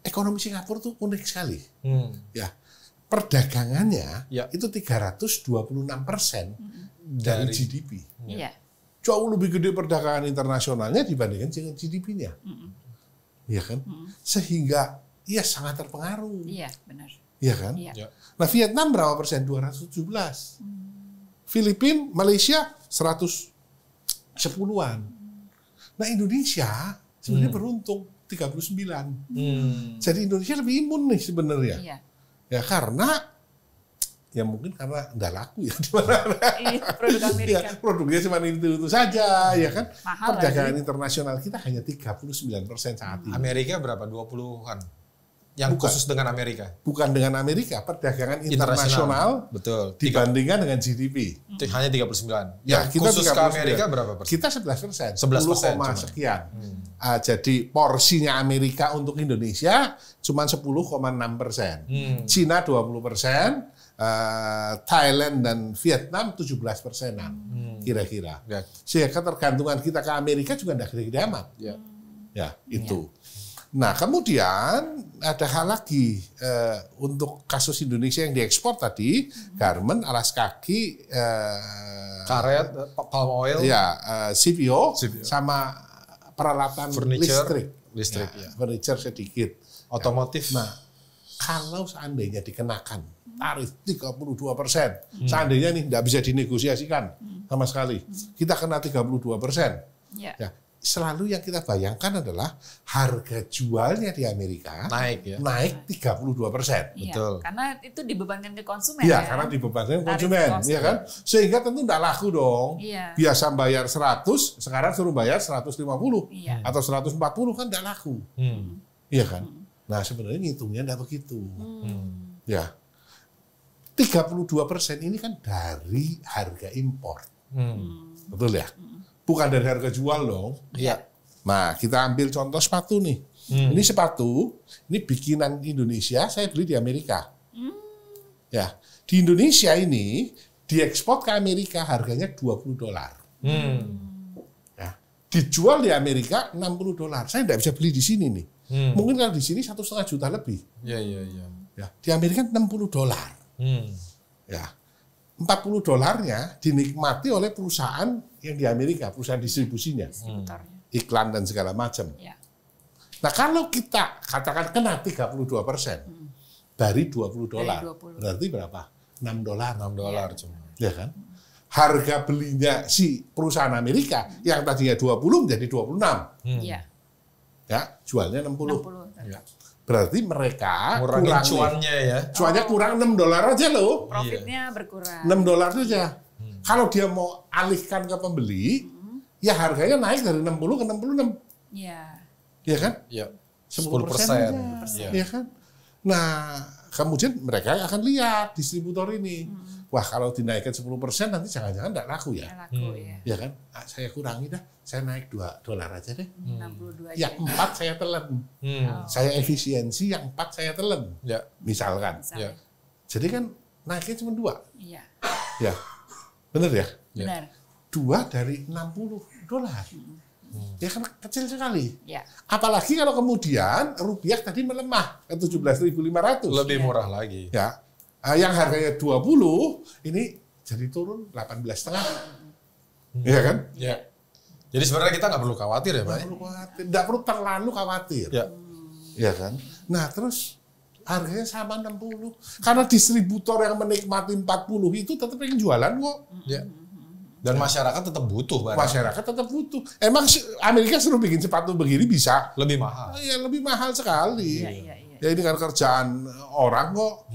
ekonomi Singapura tuh unik sekali. Ya, perdagangannya itu 326% dari GDP.
Iya.
Jauh lebih gede perdagangan internasionalnya dibandingkan dengan GDP-nya. Iya kan? Sehingga ia sangat terpengaruh.
Iya, benar.
Iya kan?
Iya.
Nah, Vietnam berapa persen? 217. Filipina, Malaysia 110-an. Nah, Indonesia sebenarnya beruntung 39. Jadi Indonesia lebih imun nih sebenarnya.
Iya.
Ya karena ya mungkin karena nggak laku ya di mana-mana.
Produk Amerika.
Ya, produknya cuma itu saja, ya kan.
Mahal
perdagangan
lagi.
internasional kita hanya 39% saat ini.
Amerika berapa? 20-an? Yang khusus dengan Amerika?
Bukan dengan Amerika, perdagangan internasional
betul.
Dibandingkan dengan GDP.
Hanya 39.
Ya, kita
khusus 39. Ke Amerika berapa persen?
Kita 11%.
10%.
Sekian. Jadi porsinya Amerika untuk Indonesia cuma 10,6%. Cina 20%. Thailand dan Vietnam 17%-an kira-kira.
Ya.
Sehingga ketergantungan kita ke Amerika juga tidak gede-gede amat. Ya, itu. Nah, kemudian ada hal lagi untuk kasus Indonesia yang diekspor tadi, garment, alas kaki,
karet, palm oil,
CPO, sama peralatan listrik,
ya.
Furniture sedikit,
otomotif.
Nah, kalau seandainya dikenakan tarif 32%, seandainya nih tidak bisa dinegosiasikan sama sekali, kita kena 32%. Ya, selalu yang kita bayangkan adalah harga jualnya di Amerika naik 32%.
Betul.
Karena itu dibebankan ke konsumen.
Iya, karena dibebankan konsumen, ya kan? Sehingga tentu tidak laku dong. Biasa bayar 100, sekarang suruh bayar 150 atau 140 kan tidak laku. Iya kan? Nah, sebenarnya ngitungnya tidak begitu. Ya. 32% ini kan dari harga impor. Betul ya? Bukan dari harga jual dong.
Iya.
Nah, kita ambil contoh sepatu nih. Ini sepatu, ini bikinan Indonesia, saya beli di Amerika. Ya, di Indonesia ini diekspor ke Amerika harganya $20. Ya, dijual di Amerika $60. Saya tidak bisa beli di sini nih. Mungkin kalau di sini 1,5 juta lebih.
Iya.
Ya, di Amerika $60. Ya. $40 dinikmati oleh perusahaan yang di Amerika, perusahaan distribusinya, iklan dan segala macam. Nah, kalau kita katakan kena 32% dari $20, berarti berapa? $6 cuma. Ya kan? Harga belinya si perusahaan Amerika yang tadinya 20 menjadi 26. Ya, jualnya 60. Berarti mereka
kurangin cuannya ya.
Cuannya kurang $6 aja loh.
Profitnya berkurang.
$6 saja. Kalau dia mau alihkan ke pembeli, ya harganya naik dari 60 ke 66. Iya kan?
Iya.
10%. Iya kan? Nah, kemudian mereka akan lihat distributor ini. Wah, kalau dinaikkan 10% nanti jangan-jangan tidak laku ya. Ya kan? Saya kurangi dah, saya naik $2 aja deh.
62
yang 4 saya telan. Saya efisiensi, yang 4 saya telan.
Ya.
Misalkan.
Ya.
Jadi kan naiknya cuma 2.
Iya.
Ya. Benar ya?
Benar.
2 dari $60. Ya kan kecil sekali.
Ya.
Apalagi kalau kemudian rupiah tadi melemah ke 17.500.
Lebih murah lagi.
Ya. Yang harganya 20 ini jadi turun 18,5. Iya kan?
Ya. Jadi sebenarnya kita nggak perlu khawatir ya, Pak.
Nggak perlu terlalu khawatir.
Ya.
Ya kan? Nah, terus harganya sama 60. Karena distributor yang menikmati 40 itu tetap ingin jualan kok.
Ya. Dan masyarakat tetap butuh barang.
Masyarakat tetap butuh. Emang Amerika suruh bikin sepatu begini bisa?
Lebih mahal.
Iya, lebih mahal sekali.
Iya.
Ya ini kan kerjaan orang kok.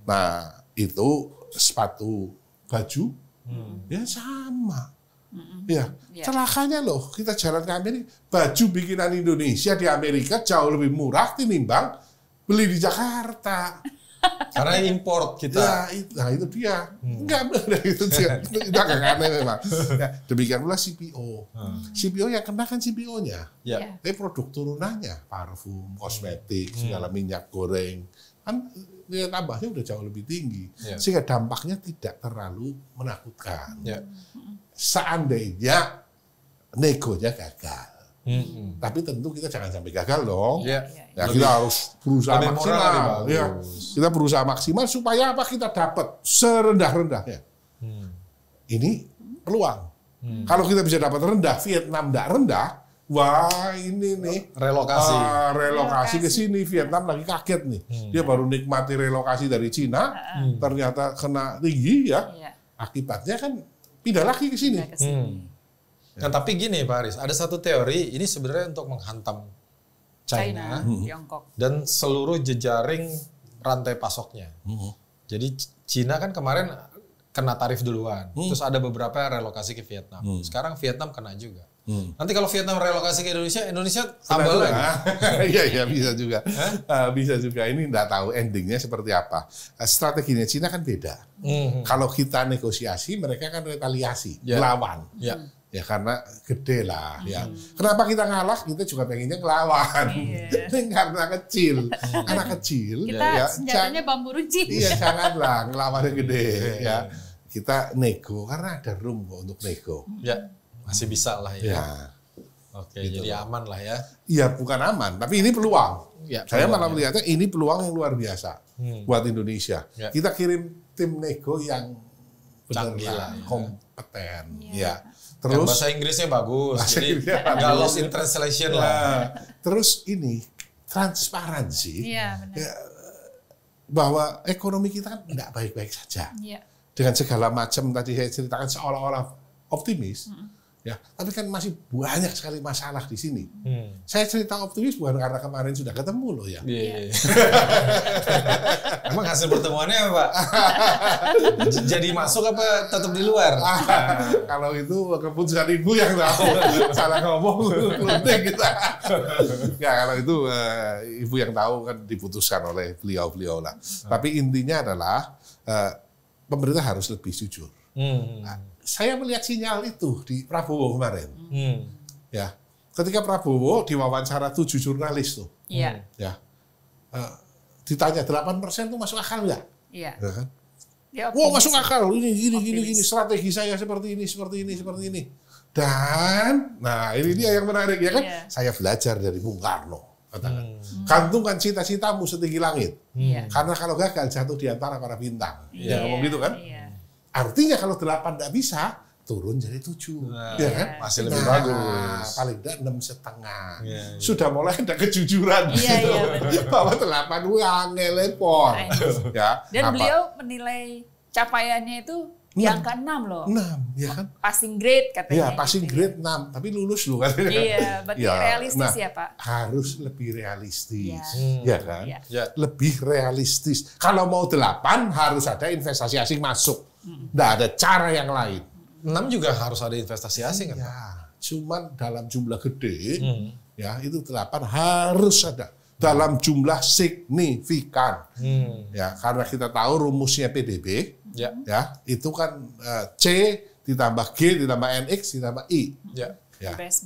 Nah, itu sepatu baju ya sama. Ya, celakanya loh, kita jalan ke Amerika, baju bikinan Indonesia di Amerika jauh lebih murah tinimbang beli di Jakarta.
Karena import kita.
Ya, itu dia. Enggak benar itu dia. Itu agak aneh memang. Ya, demikian pula CPO. CPO yang kena kan CPO-nya.
Ya.
Produk turunannya, parfum, kosmetik, segala minyak goreng. Kan nilai tambahnya udah jauh lebih tinggi.
Ya.
Sehingga dampaknya tidak terlalu menakutkan.
Ya.
Seandainya negonya gagal. Tapi tentu kita jangan sampai gagal dong.
Ya.
Ya, kita harus berusaha
lebih murah,
maksimal.
lebih bagus.
Ya, kita berusaha maksimal supaya apa? Kita dapat serendah-rendahnya. Ini peluang. Kalau kita bisa dapat rendah, Vietnam tidak rendah, wah ini nih relokasi ke sini. Vietnam lagi kaget nih. Dia baru nikmati relokasi dari Cina, ternyata kena tinggi ya. Akibatnya kan pindah lagi ke sini.
Nah, tapi gini Pak Haris, ada satu teori ini sebenarnya untuk menghantam China,
Tiongkok,
dan seluruh jejaring rantai pasoknya. Jadi Cina kan kemarin kena tarif duluan, terus ada beberapa yang relokasi ke Vietnam. Sekarang Vietnam kena juga. Nanti kalau Vietnam relokasi ke Indonesia tambah lagi.
Iya bisa juga. Bisa juga. Ini nggak tahu endingnya seperti apa. Strateginya Cina kan beda. Kalau kita negosiasi, mereka kan retaliasi, melawan. Ya karena gede lah ya. Kenapa kita ngalah? Kita juga pengennya ngelawan. Karena kecil. Anak kecil.
Kita ya, senjatanya bambu runcing.
Iya janganlah ngelawan yang gede ya. Kita nego karena ada room kok untuk nego.
Ya masih bisa lah ya. Oke
gitu
jadi aman lah ya.
Iya bukan aman, tapi ini peluang.
Ya,
saya malah melihatnya ini peluang yang luar biasa buat Indonesia. Ya. Kita kirim tim nego yang benar kompeten. Ya.
Terus bahasa Inggrisnya bagus, jadi nggak lost in translation lah.
Terus ini transparansi,
ya,
bahwa ekonomi kita kan tidak baik-baik saja.
Ya.
Dengan segala macam tadi saya ceritakan seolah-olah optimis, ya, tapi kan masih banyak sekali masalah di sini. Saya cerita optimis bukan karena kemarin sudah ketemu loh ya.
Emang hasil pertemuannya apa? Jadi masuk apa tetap di luar?
Kalau itu keputusan ibu yang tahu. Salah ngomong lunting kita. Ya kalau itu ibu yang tahu kan diputuskan oleh beliau-beliau lah. Tapi intinya adalah pemerintah harus lebih jujur. Saya melihat sinyal itu di Prabowo kemarin. Ya, ketika Prabowo diwawancara 7 jurnalis tuh.
Iya.
Ya. Ditanya 8% tuh masuk akal nggak?
Iya.
Ya kan?
Ya,
wah masuk akal, gini, strategi saya seperti ini. Dan, nah ini dia yang menarik ya kan? Iya. Saya belajar dari Bung Karno. Katakan, gantungkan cita-citamu setinggi langit. Karena kalau gagal jatuh di antara para bintang. Ya ngomong gitu kan? Artinya kalau 8 tidak bisa, turun jadi 7. Ya kan?
Masih lebih bagus.
Paling tidak 6,5. Sudah mulai ada kejujuran. Bahwa 8 uang ngelepon. Ya.
Dan beliau menilai capaiannya itu di angka 6 loh.
6, ya kan?
Passing grade katanya.
Iya, passing grade 6. Tapi lulus loh katanya.
Iya, berarti realistis ya Pak?
Harus lebih realistis. Ya kan? Lebih realistis. Kalau mau 8, harus ada investasi asing masuk. Nggak ada cara yang lain.
6 juga harus ada investasi asing kan?
Ya, cuman dalam jumlah gede, ya itu 8 harus ada. dalam jumlah signifikan. Ya, karena kita tahu rumusnya PDB, ya itu kan C ditambah G ditambah NX ditambah I. Ya.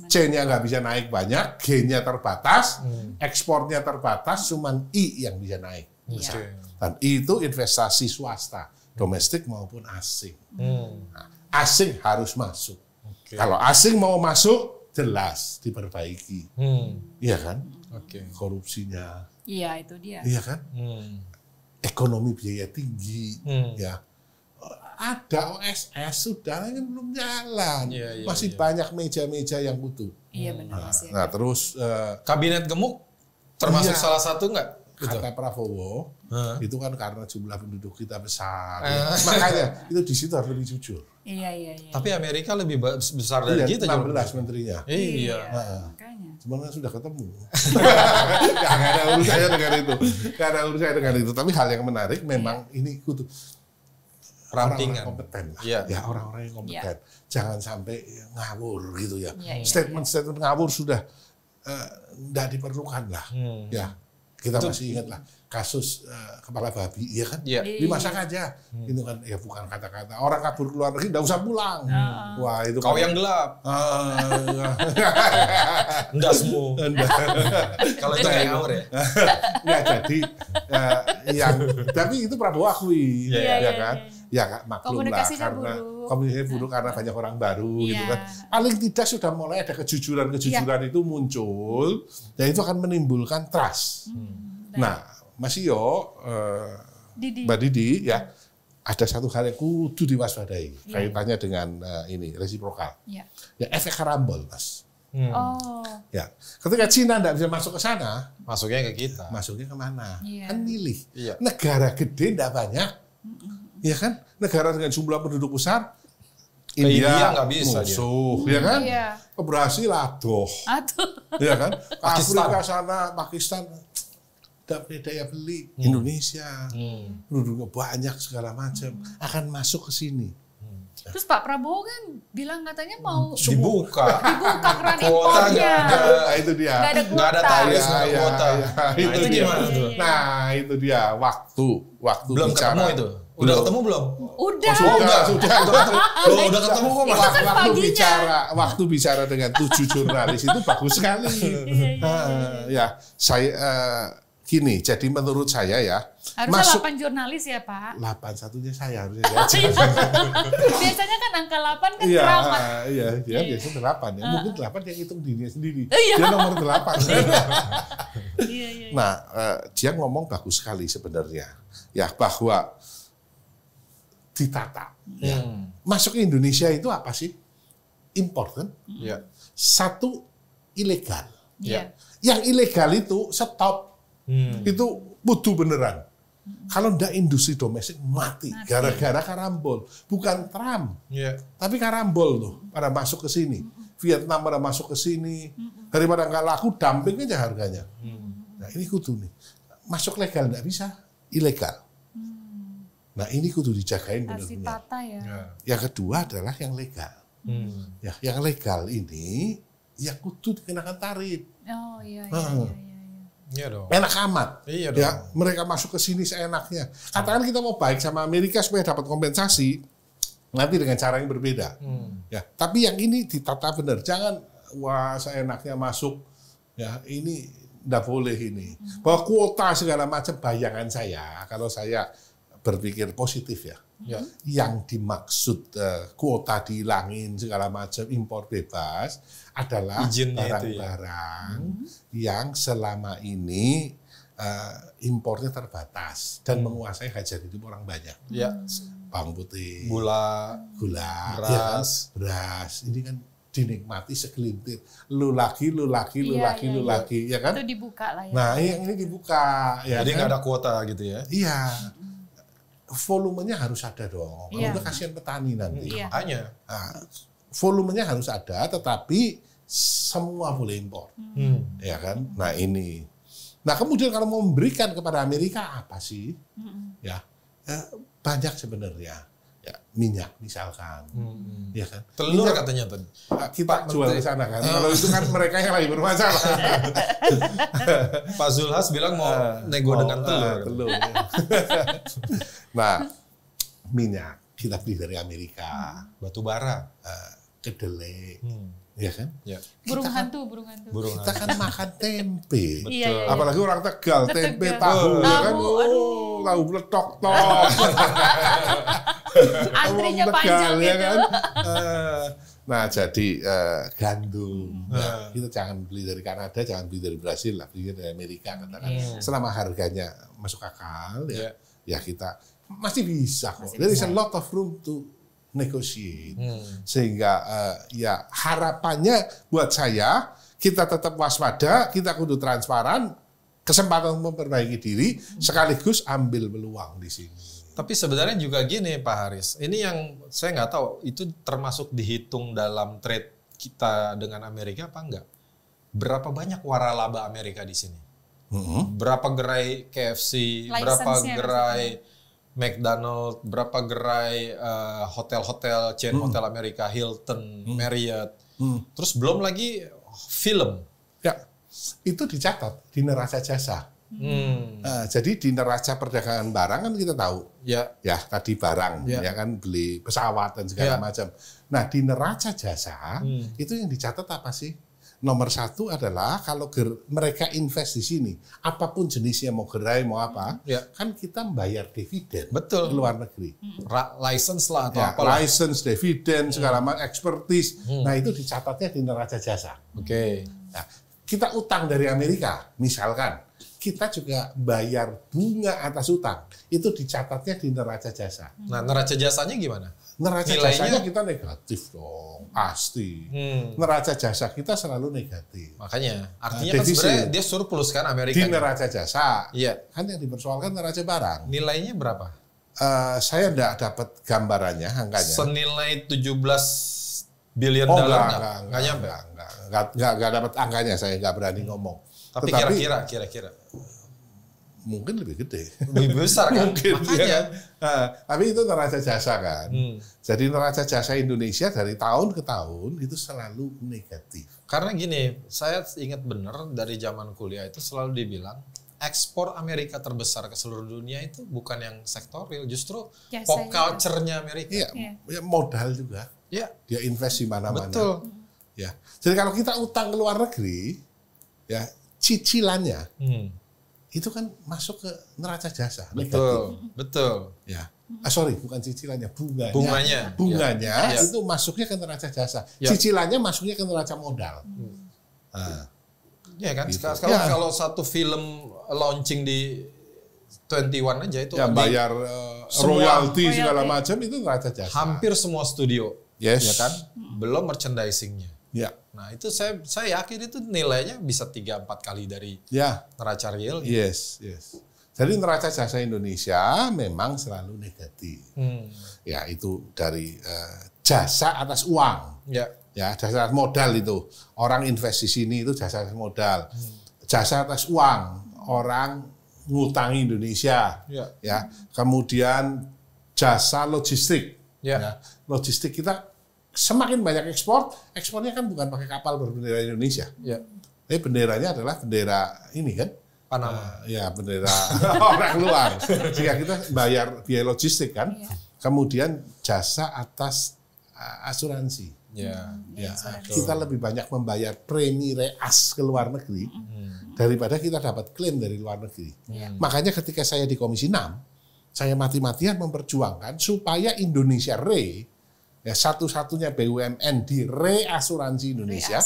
C-nya nggak bisa naik banyak, G-nya terbatas, ekspornya terbatas, cuman I yang bisa naik. Dan I itu investasi swasta, domestik maupun asing. Nah, asing harus masuk. Kalau asing mau masuk, jelas diperbaiki. Iya kan? Korupsinya.
Iya, itu dia.
Iya kan? Ekonomi biaya tinggi. Ya. Ada OSS, sudah kan belum jalan. Masih banyak meja-meja yang butuh.
Iya benar.
Nah, terus
kabinet gemuk termasuk salah satu nggak?
Kata Prabowo, itu kan karena jumlah penduduk kita besar. Makanya itu di situ harus lebih jujur.
Iya.
Tapi Amerika lebih besar dari kita.
16 menterinya.
Iya.
Makanya.
Sebenarnya sudah ketemu. Gak ada urusannya dengan itu. Gak ada urusannya dengan itu. Tapi hal yang menarik memang ini kudu
rampingan.
Orang kompeten.
Ya,
orang-orang yang kompeten. Jangan sampai ngawur gitu ya. Statement-statement ngawur sudah tidak diperlukan lah. Ya. Kita masih ingat lah kasus kepala babi, iya kan? Dimasak aja, itu kan ya bukan kata-kata. Orang kabur ke luar negeri, nggak usah pulang. Wah itu.
Kau yang gelap. Endasmu. Kalau itu kayak ngawur ya.
Nggak jadi tapi itu Prabowo akui, ya kan? Ya maklum lah karena komunikasinya buruk karena banyak orang baru gitu kan. Paling tidak sudah mulai ada kejujuran itu muncul, dan itu akan menimbulkan trust. Nah, Mas Iyo, Mbak Didi, ya ada satu hal yang kudu diwaspadai kaitannya dengan ini resiprokal. Ya efek karambol, Mas. Ya, ketika Cina tidak bisa masuk ke sana,
masuknya ke kita.
Masuknya kemana? Kan milih. Negara gede tidak banyak. Ya kan, negara dengan jumlah penduduk besar, India
nggak bisa
musuh, ya kan? Ke Brasil aduh, ya kan? Afrika sana, Pakistan, tidak punya daya beli. Indonesia, penduduknya banyak segala macam, akan masuk ke sini.
Terus Pak Prabowo kan bilang katanya mau
dibuka
keran impornya.
Nah, itu dia.
Nggak ada
tarif, nggak ada kuota.
Itu
gimana tuh?
Nah, itu dia waktu
belum
bicara.
Ketemu itu. Udah ketemu belum?
Udah.
Udah ketemu kok Mas.
Waktu bicara dengan 7 jurnalis itu bagus sekali. Ya, saya gini, jadi menurut saya ya
harusnya 8 jurnalis ya Pak.
8 satunya saya harusnya.
Biasanya kan angka 8 kan keramat.
Iya, biasanya 8 ya. Mungkin 8 yang hitung dirinya sendiri. Dia nomor 8. Nah, dia ngomong bagus sekali sebenarnya. Ya, bahwa ditata. Masuk ke Indonesia itu apa sih? Impor kan? Satu ilegal. Yang ilegal itu stop. Itu putu beneran. Kalau ndak industri domestik mati gara-gara karambol. Bukan Trump, tapi karambol loh pada masuk ke sini. Vietnam pada masuk ke sini. Daripada nggak laku, dumping aja harganya. Nah ini kudu nih. Masuk legal nggak bisa, ilegal. Nah ini kudu dijagain benar-benar. Yang kedua adalah yang legal. Ya, yang legal ini ya kudu dikenakan tarif.
Iya dong.
Enak amat.
Iya dong.
Ya, mereka masuk ke sini seenaknya. Katakan kita mau baik sama Amerika supaya dapat kompensasi, nanti dengan cara yang berbeda. Ya, tapi yang ini ditata benar. Jangan wah seenaknya masuk. Ya, ini enggak boleh ini. Bahwa kuota segala macam bayangan saya, kalau saya berpikir positif ya. Yang dimaksud kuota dihilangin segala macam impor bebas adalah barang-barang yang selama ini impornya terbatas dan menguasai hajat hidup orang banyak. Bawang putih, gula, beras. Ini kan dinikmati segelintir. Lu lagi, ya kan?
Itu dibuka lah ya.
Nah, yang ini dibuka.
Ya, jadi nggak ada kuota gitu ya?
Iya. Volumenya harus ada dong. Kalau udah kasihan petani nanti.
Makanya.
Nah, volumenya harus ada, tetapi semua boleh impor. Ya kan? Nah ini. Nah kemudian kalau mau memberikan kepada Amerika apa sih? Ya banyak sebenarnya. Ya, minyak misalkan, ya kan?
Telur
minyak,
katanya tadi.
Kita jual ke sana kan. Kalau itu kan mereka yang lagi bermasalah.
Pak Zulhas bilang mau nego dengan telur.
Ya. Nah, minyak kita beli dari Amerika,
batu bara,
kedelai, ya kan?
Ya.
Burung hantu.
Kita kan makan tempe.
Iya.
Apalagi orang Tegal, tempe tahu, ya kan? Tahu bletok-tok.
Antrinya panjang
ya
gitu.
Kan? Nah, jadi gandum. Nah, kita jangan beli dari Kanada, jangan beli dari Brasil, lah, beli dari Amerika katakan. Selama harganya masuk akal, ya kita masih bisa kok. There is a lot of room to negotiate. Sehingga ya harapannya buat saya kita tetap waspada, kita kudu transparan, kesempatan memperbaiki diri, sekaligus ambil peluang di sini.
Tapi sebenarnya juga gini Pak Haris, ini yang saya nggak tahu itu termasuk dihitung dalam trade kita dengan Amerika apa enggak? Berapa banyak waralaba Amerika di sini? Berapa gerai KFC, berapa gerai McDonald, berapa gerai hotel-hotel chain hotel Amerika, Hilton, Marriott, terus belum lagi film.
Ya, itu dicatat di neraca jasa. Jadi di neraca perdagangan barang kan kita tahu, ya tadi barang, ya kan beli pesawat dan segala macam. Nah di neraca jasa itu yang dicatat apa sih? Nomor satu adalah kalau mereka invest di sini, apapun jenisnya mau gerai mau apa, kan kita membayar dividen ke luar negeri,
license lah atau apa?
License, dividen, segala macam, expertise. Nah itu dicatatnya di neraca jasa. Nah, kita utang dari Amerika, misalkan. Kita juga bayar bunga atas utang. Itu dicatatnya di neraca jasa.
Nah, neraca jasanya gimana?
Neraca jasanya kita negatif dong, pasti. Neraca jasa kita selalu negatif.
Makanya, artinya kan sebenarnya dia surplus kan Amerika.
Di neraca jasa.
Iya.
Kan yang dipersoalkan neraca barang.
Nilainya berapa?
Saya enggak dapat gambarannya, angkanya.
Senilai 17 billion dolar
enggak nyampe. Enggak dapat angkanya, saya enggak berani ngomong.
Tapi kira-kira
mungkin lebih gede,
lebih besar kan?
Mungkin,
makanya.
Ya. Nah, tapi itu neraca jasa kan. Jadi neraca jasa Indonesia dari tahun ke tahun itu selalu negatif.
Karena gini, saya ingat benar dari zaman kuliah itu selalu dibilang ekspor Amerika terbesar ke seluruh dunia itu bukan yang sektorial, justru pop culture-nya Amerika.
Iya, modal juga.
Iya.
Dia invest di mana-mana.
Betul.
Ya. Jadi kalau kita utang ke luar negeri, ya cicilannya itu kan masuk ke neraca jasa.
Betul.
Ya. Sorry, bukan cicilannya, bunganya.
Bunganya
itu masuknya ke neraca jasa. Cicilannya masuknya ke neraca modal.
Ya kan. Gitu. Sekarang kalau satu film launching di 21 aja itu
bayar royalti segala macam itu neraca jasa.
Hampir semua studio.
Yes.
Ya kan? Belum merchandising-nya.
Ya.
Nah itu saya yakin itu nilainya bisa 3-4 kali dari neraca real.
Gitu. Yes. Jadi neraca jasa Indonesia memang selalu negatif. Ya itu dari jasa atas uang. Ya jasa atas modal itu. Orang invest di sini itu jasa atas modal. Jasa atas uang. Orang ngutangi Indonesia. Ya. Kemudian jasa logistik. Ya. Logistik kita semakin banyak ekspornya kan bukan pakai kapal berbendera Indonesia. Tapi benderanya adalah bendera ini kan,
Panama.
Bendera orang luar. Sehingga kita bayar biaya logistik kan. Kemudian jasa atas asuransi. Kita lebih banyak membayar premi reas ke luar negeri daripada kita dapat klaim dari luar negeri. Makanya ketika saya di Komisi 6, saya mati-matian memperjuangkan supaya Indonesia Re, satu-satunya BUMN di reasuransi Indonesia,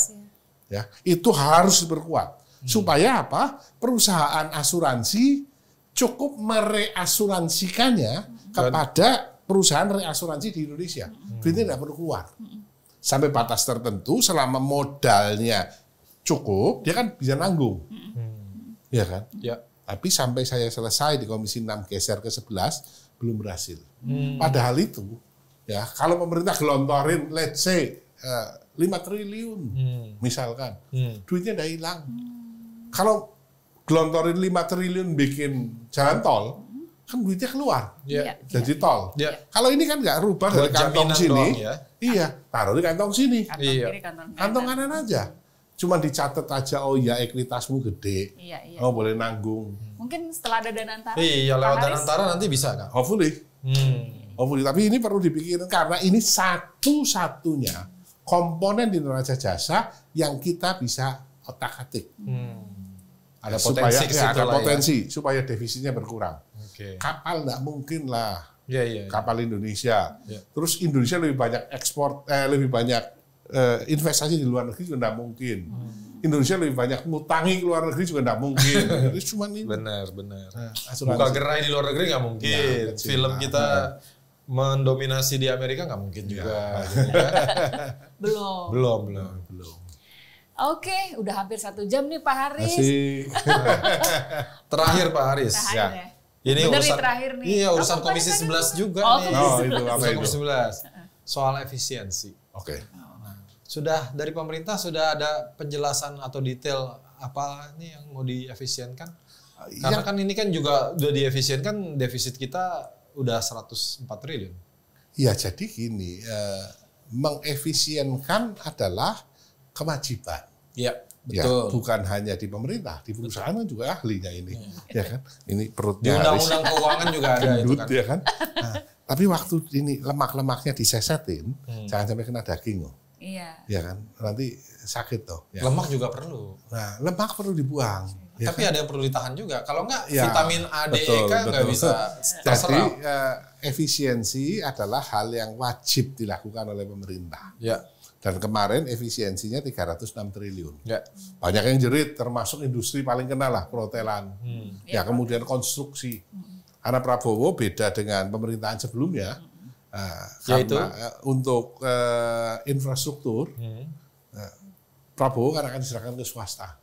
itu harus diperkuat. Supaya apa? Perusahaan asuransi cukup mereasuransikannya kepada perusahaan reasuransi di Indonesia. Berarti tidak perlu keluar. Sampai batas tertentu, selama modalnya cukup, dia kan bisa nanggung. Ya kan? Tapi sampai saya selesai di Komisi 6 geser ke 11, belum berhasil. Padahal itu, kalau pemerintah gelontorin, let's say 5 triliun, misalkan, duitnya udah hilang. Kalau gelontorin 5 triliun bikin jalan tol, kan duitnya keluar, jadi
Iya.
tol. Kalau ini kan nggak rubah dari kantong sini, iya, taruh di kantong sini, kantong kanan aja. Cuma dicatat aja, oh ya ekuitasmu gede, oh boleh nanggung.
Mungkin setelah ada Dana Antara.
Iya, lewat Dana Antara nanti bisa kan?
Hopefully. Tapi ini perlu dipikirin karena ini satu-satunya komponen di neraca jasa yang kita bisa otak-atik.
Ada potensi
supaya, ada potensi supaya defisitnya berkurang. Kapal nggak mungkin lah. Kapal Indonesia. Terus Indonesia lebih banyak ekspor, lebih banyak investasi di luar negeri juga nggak mungkin. Indonesia lebih banyak ngutangi ke luar negeri juga nggak mungkin. Itu cuma ini.
Benar. Buka gerai di luar negeri nggak mungkin. Film kita mendominasi di Amerika nggak mungkin juga.
Belum.
Belum.
Oke, udah hampir 1 jam nih Pak Haris.
Terakhir Pak Haris.
Ya.
Ini
bener
urusan
terakhir nih.
Iya, urusan Komisi 11 juga nih.
Itu apa itu?
Komisi 11. Soal efisiensi.
Oke.
Sudah dari pemerintah sudah ada penjelasan atau detail apa nih yang mau diefisienkan? Karena kan ini kan juga udah diefisienkan, defisit kita udah 104 triliun.
Iya, jadi gini, mengefisienkan adalah kewajiban.
Iya,
betul. Ya, bukan hanya di pemerintah, di perusahaan kan juga ahlinya ini, ya kan? Ini perutnya
di undang-undang keuangan juga ada itu kan.
Ya kan? Nah, tapi waktu ini lemak-lemaknya disesetin, jangan sampai kena daging loh.
Iya.
Ya kan? Nanti sakit toh. Ya.
Lemak juga perlu.
Nah, lemak perlu dibuang. Ya
tapi
kan?
ada yang perlu ditahan juga. Kalau enggak
ya,
vitamin A, D, E, K nggak bisa terserap.
Jadi efisiensi adalah hal yang wajib dilakukan oleh pemerintah.
Ya.
Dan kemarin efisiensinya 306 triliun.
Ya.
Banyak yang jerit, termasuk industri paling kenal lah, perhotelan. Ya, kemudian konstruksi. Karena Prabowo beda dengan pemerintahan sebelumnya. Karena untuk infrastruktur, Prabowo kan akan diserahkan ke swasta.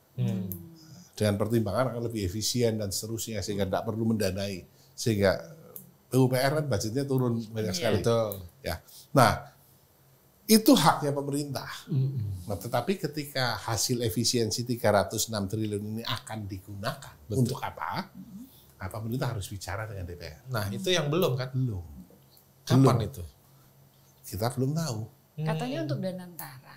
Dengan pertimbangan akan lebih efisien dan seterusnya, sehingga tidak perlu mendanai. Sehingga PUPR kan budgetnya turun banyak sekali. Ya. Nah, itu haknya pemerintah. Nah, tetapi ketika hasil efisiensi 306 triliun ini akan digunakan untuk apa? Nah, pemerintah harus bicara dengan DPR.
Nah, itu yang belum kan?
Belum.
Kapan itu?
Kita belum tahu.
Katanya untuk Dana Antara.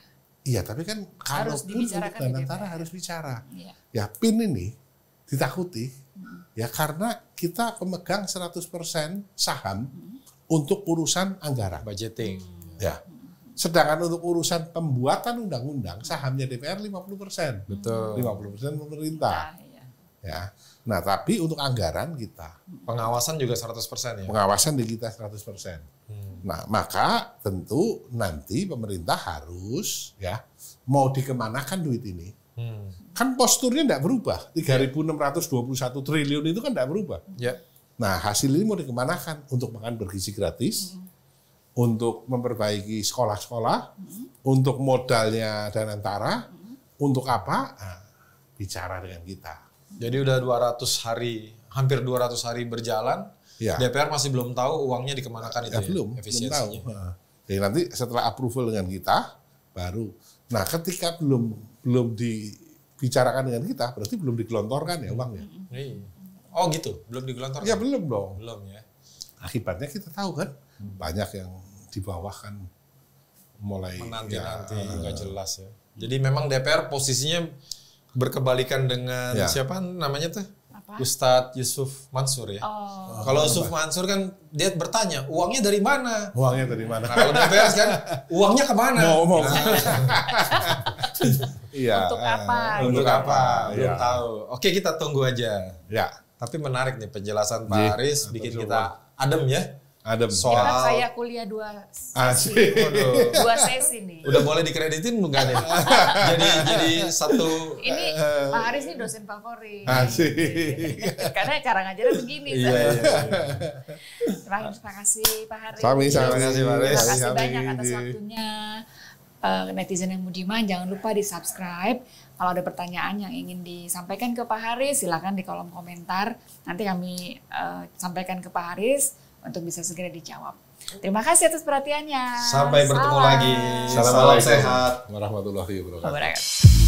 Iya, tapi kan kalau pun untuk Dana Antara harus bicara. Ya, PIN ini ditakuti ya karena kita pemegang 100% saham untuk urusan anggaran.
Budgeting.
Ya. Sedangkan untuk urusan pembuatan undang-undang sahamnya DPR 50%.
Betul.
50% pemerintah. Ya. Nah, tapi untuk anggaran kita.
Pengawasan juga 100% ya?
Pengawasan di kita 100%. Nah, maka tentu nanti pemerintah harus ya mau dikemanakan duit ini. Kan posturnya tidak berubah. 3.621 triliun itu kan tidak berubah.
Ya.
Nah, hasil ini mau dikemanakan untuk makan bergizi gratis, untuk memperbaiki sekolah-sekolah, untuk modalnya Dana Antara, untuk apa? Nah, bicara dengan kita.
Jadi udah 200 hari, hampir 200 hari berjalan, DPR masih belum tahu uangnya dikemanakan itu ya?
Belum tahu. Jadi nanti setelah approval dengan kita, baru. Nah, ketika belum dibicarakan dengan kita, berarti belum digelontorkan ya uangnya.
Oh gitu, belum digelontorkan?
Ya belum dong.
Belum ya.
Akibatnya kita tahu kan, banyak yang di bawah kan mulai
menanti-nanti nggak jelas ya. Jadi memang DPR posisinya berkebalikan dengan siapa namanya tuh? Ustadz Yusuf Mansur ya. Kalau Yusuf Mansur kan dia bertanya, uangnya dari mana?
Uangnya dari mana?
Nah, kalau DPR kan uangnya kemana?
Mau. Iya.
Untuk apa?
Untuk apa? Belum tahu. Oke, kita tunggu aja.
Ya.
Tapi menarik nih penjelasan Pak Haris, bikin kita adem ya.
Adem.
Soal kayak kuliah 2 sesi nih.
Udah boleh dikreditin bukan ya? jadi satu.
Ini Pak Haris ini dosen favorit.
Asik.
Karena cara ngajarnya begini.
Iya.
Terima kasih Pak Haris.
Terima kasih Pak Haris.
Terima kasih banyak atas waktunya. Netizen yang budiman, jangan lupa di subscribe. Kalau ada pertanyaan yang ingin disampaikan ke Pak Haris, silakan di kolom komentar. Nanti kami sampaikan ke Pak Haris untuk bisa segera dijawab. Terima kasih atas perhatiannya.
Sampai bertemu lagi.
Salam
sehat.
warahmatullahi wabarakatuh.